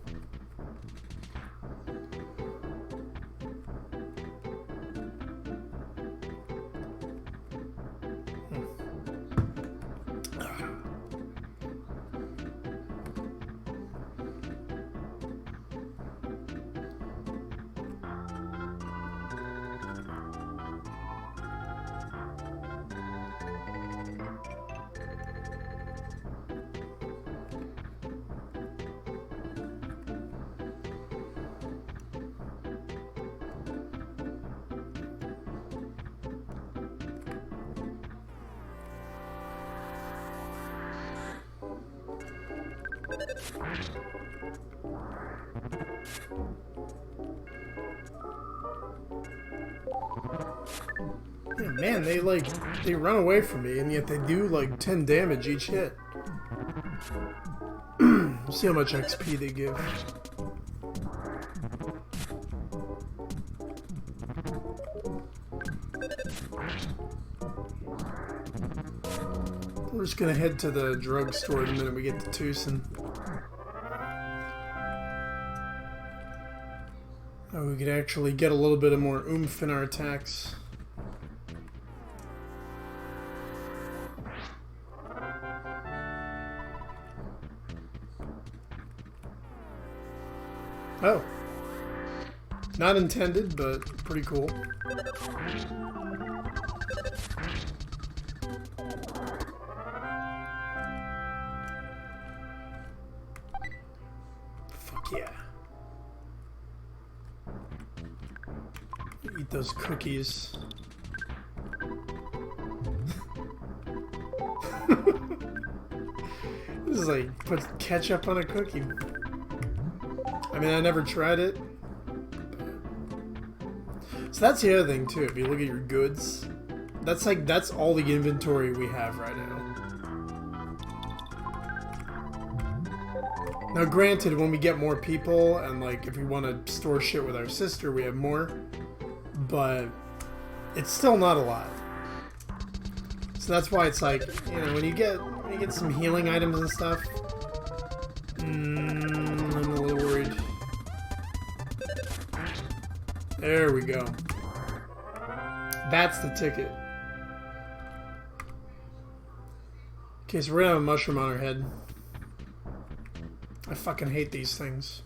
Yeah, man, they run away from me, and yet they do like 10 damage each hit. We'll see how much XP they give. We're just gonna head to the drugstore the minute we get to Tucson. Oh, we could actually get a little bit of more oomph in our attacks. Oh. Not intended, but pretty cool. Fuck yeah. Eat those cookies. This is like put ketchup on a cookie. I mean, I never tried it. So that's the other thing too. If you look at your goods, that's all the inventory we have right now. Now, granted, when we get more people and like if we want to store shit with our sister, we have more, but it's still not a lot. So that's why it's like, you know, when you get some healing items and stuff, I'm a little worried. There we go. That's the ticket. Okay, so we're gonna have a mushroom on our head. I fucking hate these things.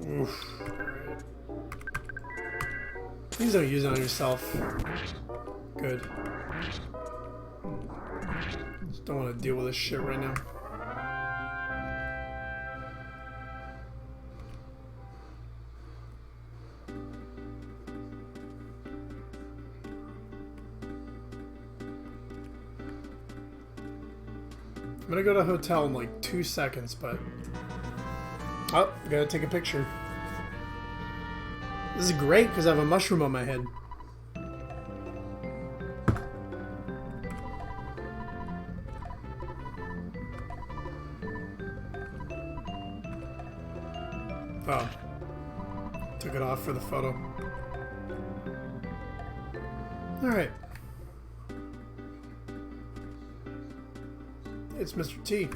Oof. Please don't use it on yourself. Good. Just don't want to deal with this shit right now. I'm gonna go to a hotel in like 2 seconds, but... Oh, gotta take a picture. This is great because I have a mushroom on my head. Oh. Took it off for the photo. Alright. It's Mr. T.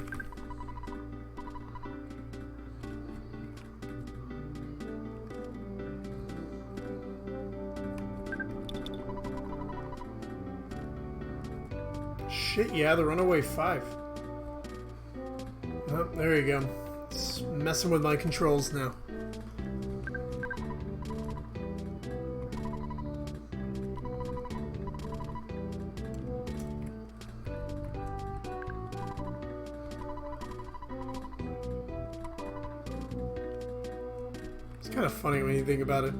Shit, yeah, the Runaway 5. Oh, there you go. It's messing with my controls now. It's kind of funny when you think about it.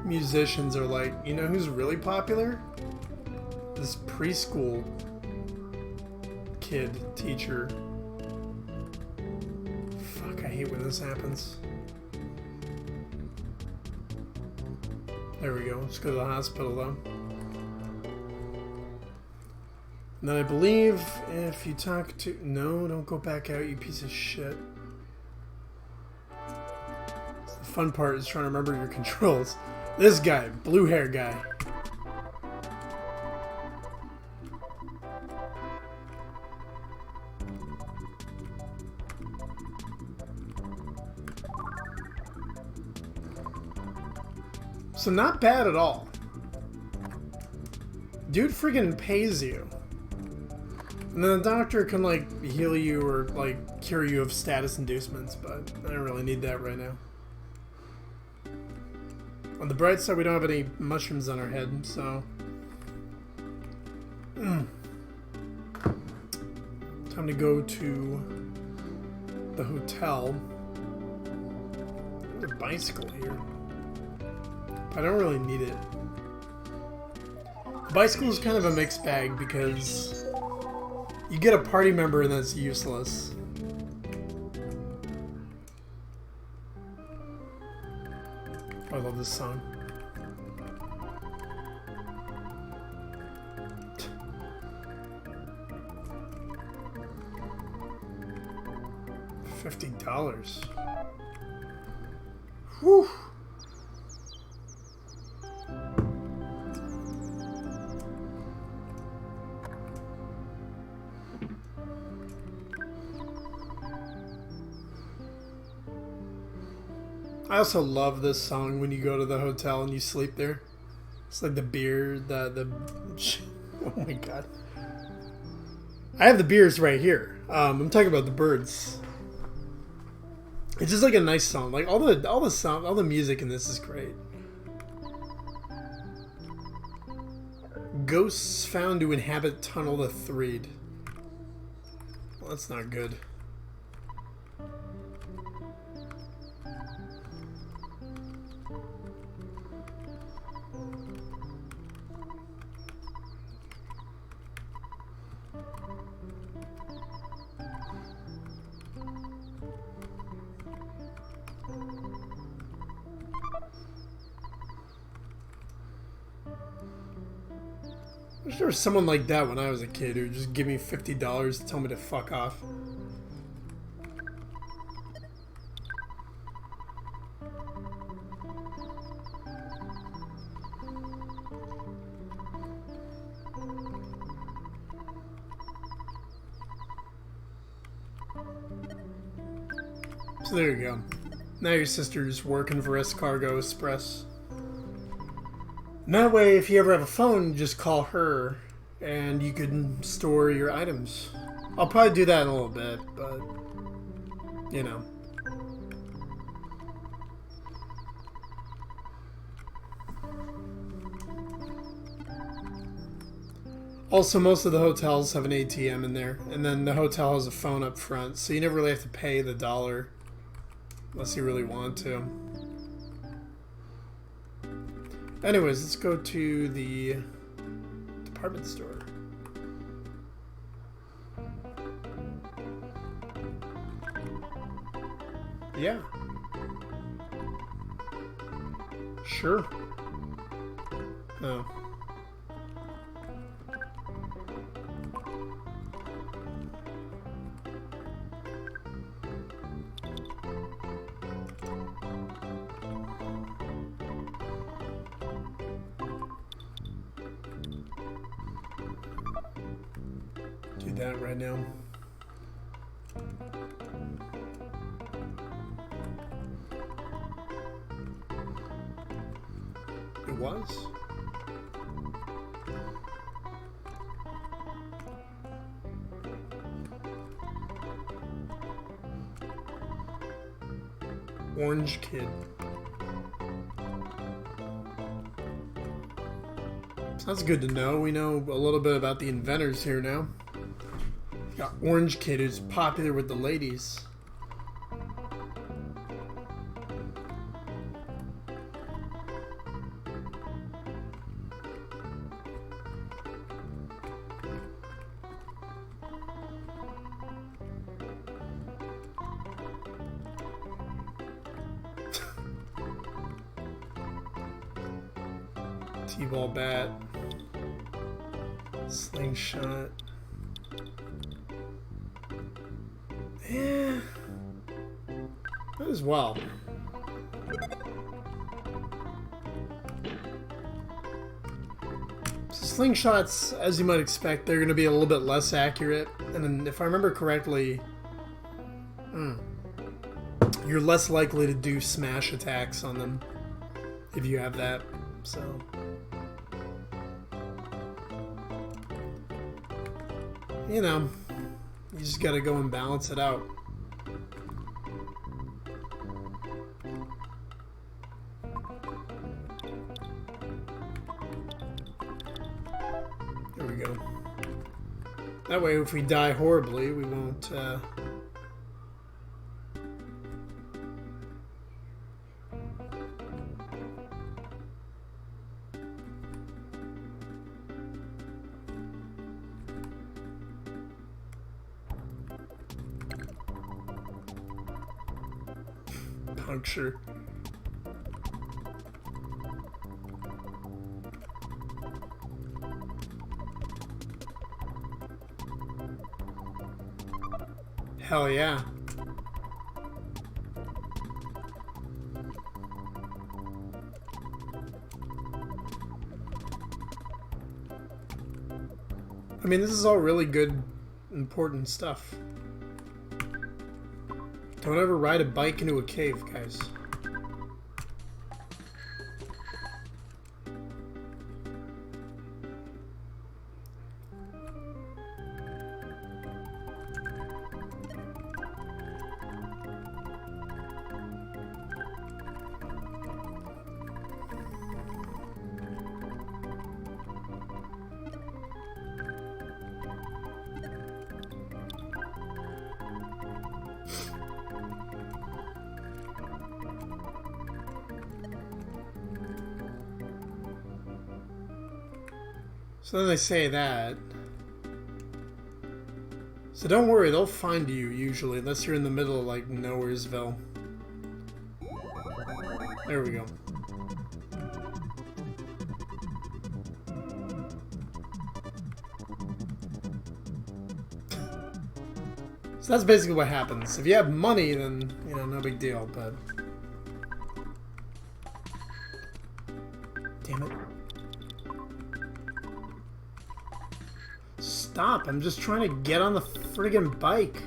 Musicians are like, you know who's really popular? This preschool kid teacher. Fuck, I hate when this happens. There we go. Let's go to the hospital though. And then I believe if you talk to... No, don't go back out, you piece of shit. The fun part is trying to remember your controls. This guy, blue hair guy. So not bad at all. Dude freaking pays you. And then the doctor can like heal you or like cure you of status inducements, but I don't really need that right now. On the bright side, we don't have any mushrooms on our head, so... Time to go to the hotel. There's a bicycle here. But I don't really need it. The bicycle is kind of a mixed bag because you get a party member and that's useless. I love this song. $50. Whew. I also love this song when you go to the hotel and you sleep there. It's like the beer, the oh my god. I have the beers right here. I'm talking about the birds. It's just like a nice song. Like all the music in this is great. Ghosts found to inhabit tunnel the Threed. Well, that's not good. I wish there was someone like that when I was a kid who would just give me $50 to tell me to fuck off. So there you go. Now your sister's working for Escargo Express. And that way, if you ever have a phone, just call her and you can store your items. I'll probably do that in a little bit, but, you know. Also, most of the hotels have an ATM in there, and then the hotel has a phone up front, so you never really have to pay the dollar unless you really want to. Anyways, let's go to the department store. Yeah. Sure. Oh. Do that right now. It was? Orange Kid. That's good to know. We know a little bit about the inventors here now. Got Orange Kid, who's popular with the ladies. T-ball bat. Slingshot. Yeah. Might as well. So slingshots, as you might expect, they're going to be a little bit less accurate. And then, if I remember correctly, you're less likely to do smash attacks on them if you have that. So, you know, you just gotta go and balance it out. There we go. That way, if we die horribly, we won't, puncture. Hell yeah. I mean, this is all really good, important stuff. Don't ever ride a bike into a cave, guys. So then they say that. So don't worry, they'll find you usually, unless you're in the middle of like Nowheresville. There we go. So that's basically what happens. If you have money, then, you know, no big deal, but... Damn it. Stop, I'm just trying to get on the friggin' bike.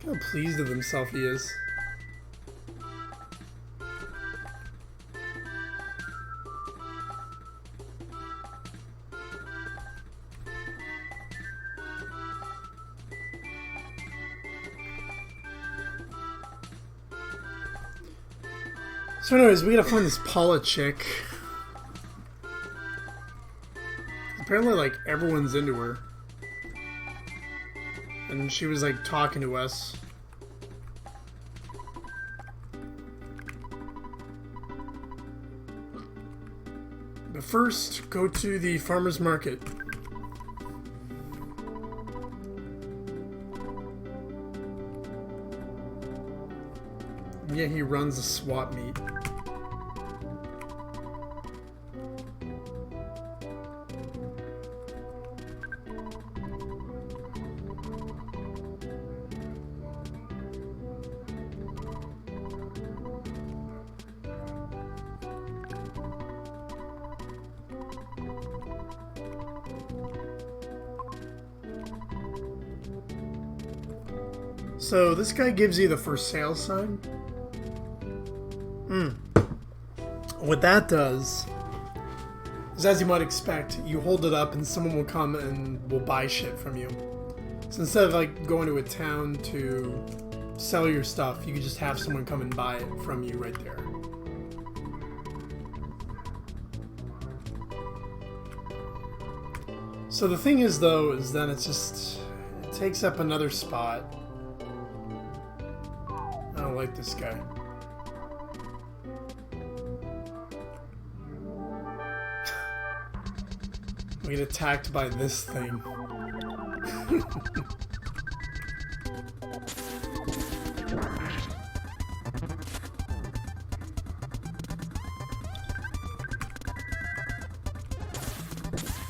Look how pleased with himself he is. So anyways, we gotta find this Paula chick. Apparently, like, everyone's into her. And she was, like, talking to us. But first, go to the farmer's market. Yeah, he runs a swap meet. So this guy gives you the for sale sign. What that does is, as you might expect, you hold it up and someone will come and will buy shit from you. So instead of like going to a town to sell your stuff, you can just have someone come and buy it from you right there. So the thing is though, is that it takes up another spot. I don't like this guy. We get attacked by this thing.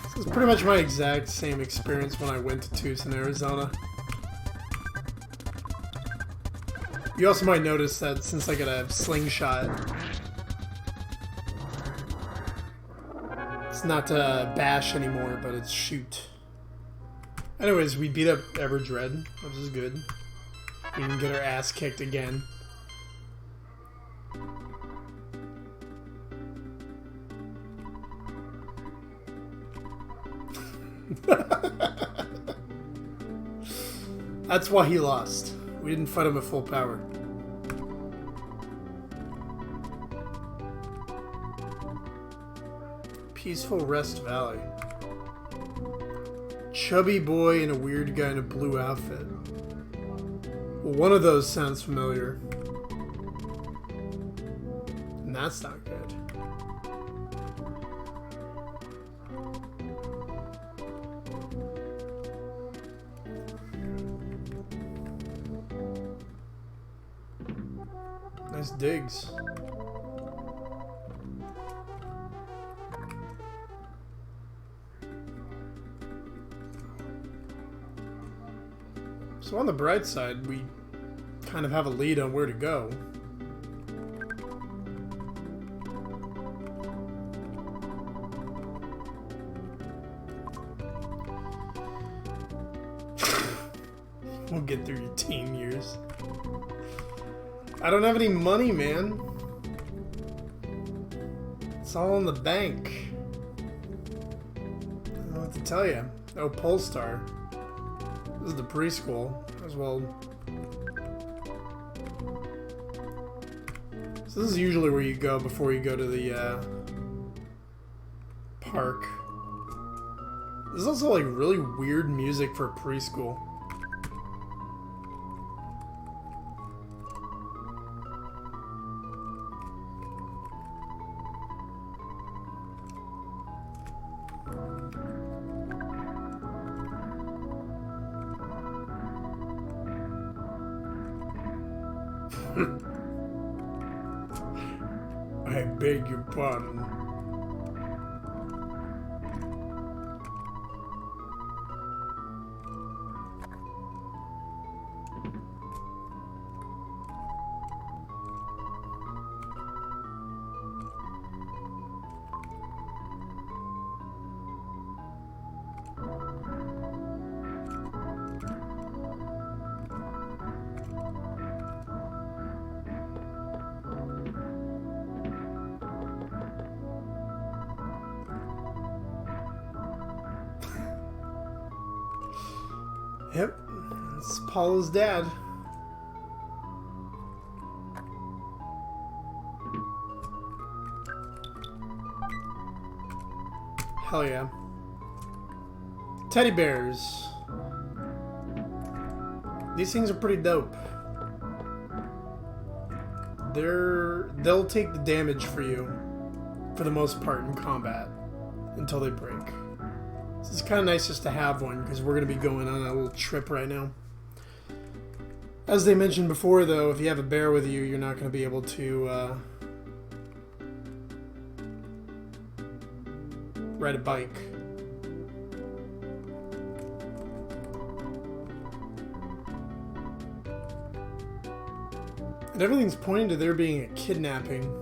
This is pretty much my exact same experience when I went to Tucson, Arizona. You also might notice that since I got a slingshot, it's not bash anymore, but it's shoot. Anyways, we beat up Everdread, which is good. We can get our ass kicked again. That's why he lost. We didn't fight him at full power. Peaceful Rest Valley. Chubby boy and a weird guy in a blue outfit. Well, one of those sounds familiar. And that's not good. Nice digs. So on the bright side, we kind of have a lead on where to go. We'll get through your teen years. I don't have any money, man. It's all in the bank. I don't know what to tell you. Oh, Polestar. This is the preschool as well. So this is usually where you go before you go to the park. There's also like really weird music for preschool. I beg your pardon. Yep, it's Paula's dad. Hell yeah. Teddy bears. These things are pretty dope. They'll take the damage for you, for the most part, in combat, until they break. So it's kind of nice just to have one, because we're going to be going on a little trip right now. As they mentioned before, though, if you have a bear with you, you're not going to be able to ride a bike. And everything's pointing to there being a kidnapping.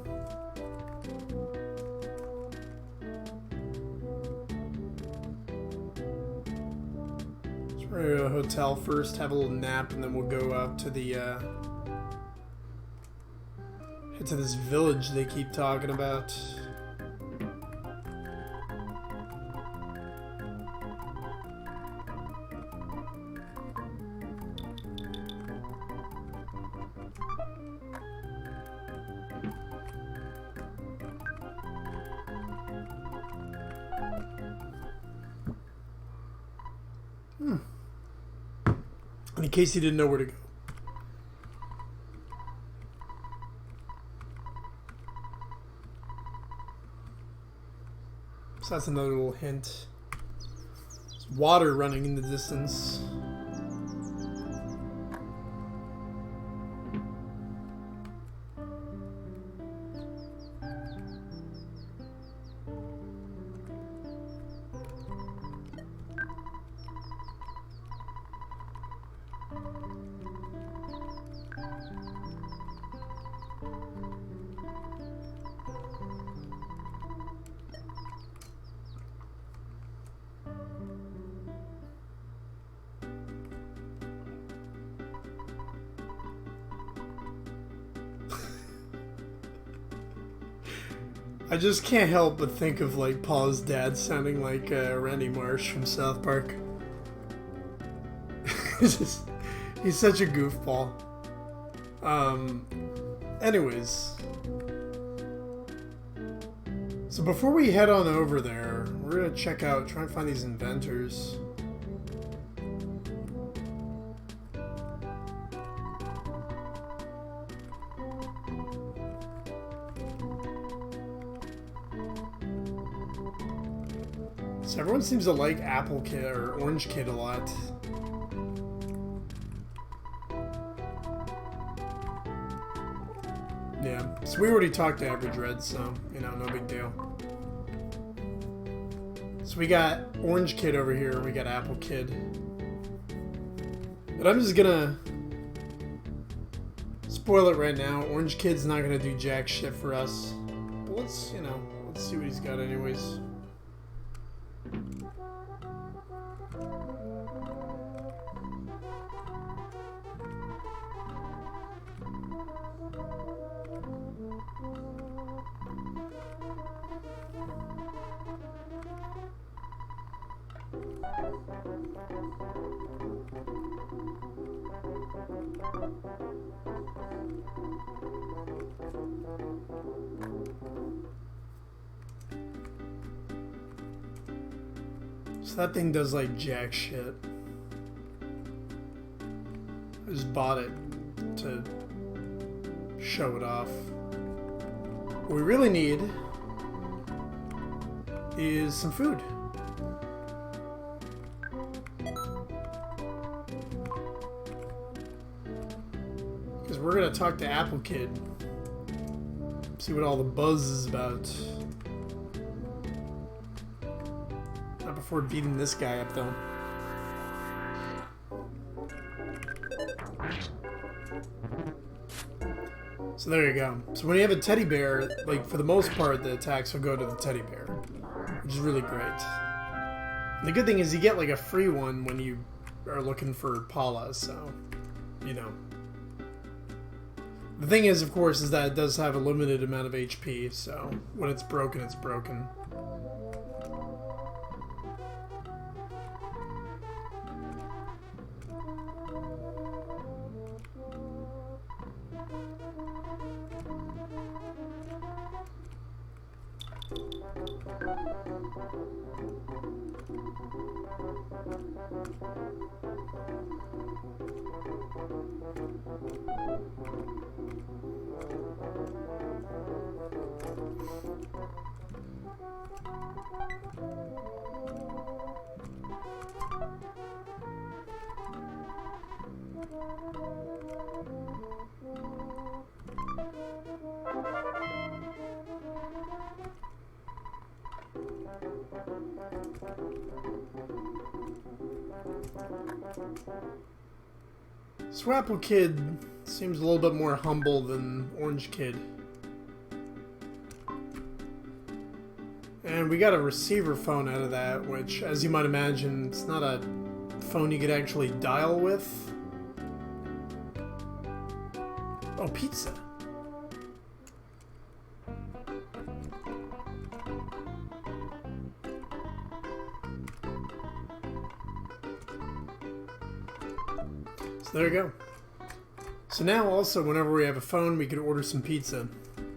We're gonna go to a hotel first, have a little nap, and then we'll go up to the head to this village they keep talking about. In case you didn't know where to go. So that's another little hint. There's water running in the distance. I just can't help but think of like Paul's dad sounding like Randy Marsh from South Park. He's such a goofball. Anyways, so before we head on over there, we're gonna try and find these inventors. So everyone seems to like Apple Kid or Orange Kid a lot. Yeah, so we already talked to Average Red, so, you know, no big deal. So we got Orange Kid over here, we got Apple Kid. But I'm just gonna spoil it right now. Orange Kid's not gonna do jack shit for us. But let's see what he's got anyways. So that thing does like jack shit. I just bought it to show it off. What we really need is some food. Because we're gonna talk to Apple Kid. See what all the buzz is about. Not before beating this guy up though. So there you go. So when you have a teddy bear, like for the most part, the attacks will go to the teddy bear, which is really great. And the good thing is you get like a free one when you are looking for Paula, so, you know. The thing is, of course, is that it does have a limited amount of HP, so when it's broken, it's broken. Swapple Kid seems a little bit more humble than Orange Kid. And we got a receiver phone out of that, which, as you might imagine, it's not a phone you could actually dial with. Oh, pizza. So there you go. So now also, whenever we have a phone, we can order some pizza.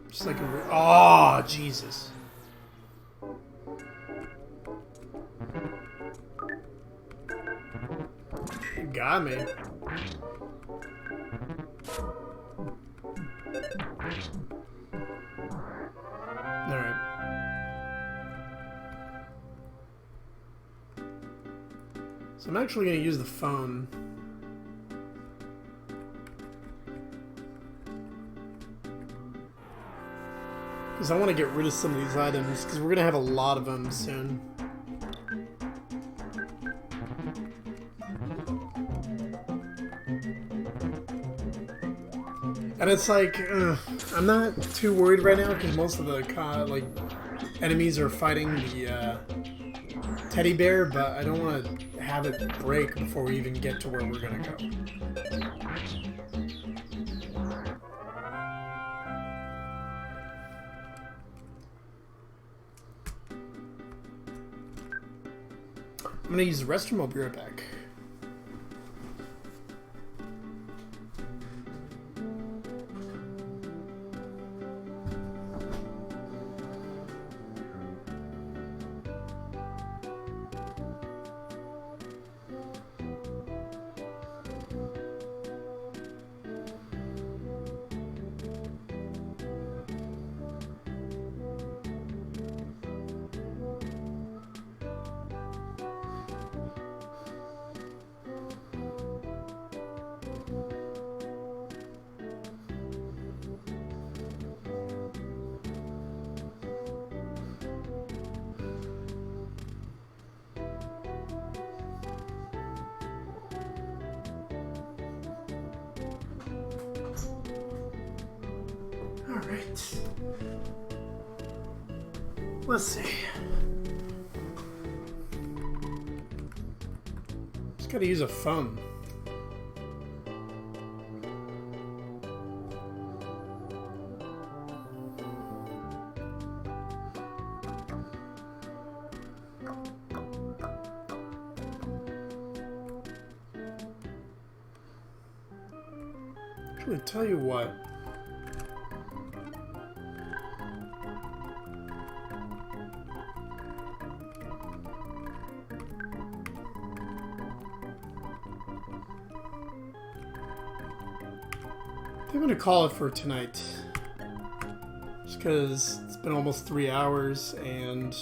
Just like a... Oh, Jesus. You got me. Alright. So I'm actually going to use the phone. Because I want to get rid of some of these items, because we're going to have a lot of them soon. And it's like, I'm not too worried right now, because most of the enemies are fighting the teddy bear, but I don't want to have it break before we even get to where we're going to go. I'm gonna use the restroom. I'll be right back. Alright. Let's see. Just gotta use a phone. Actually, tell you what. I'm going to call it for tonight. Just because it's been almost 3 hours, and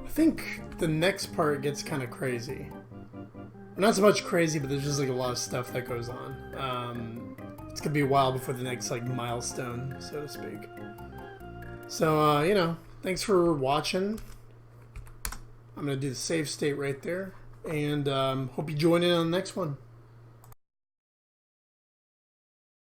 I think the next part gets kind of crazy. Not so much crazy, but there's just like a lot of stuff that goes on. It's going to be a while before the next like milestone, so to speak. So, you know, thanks for watching. I'm going to do the save state right there, and hope you join in on the next one.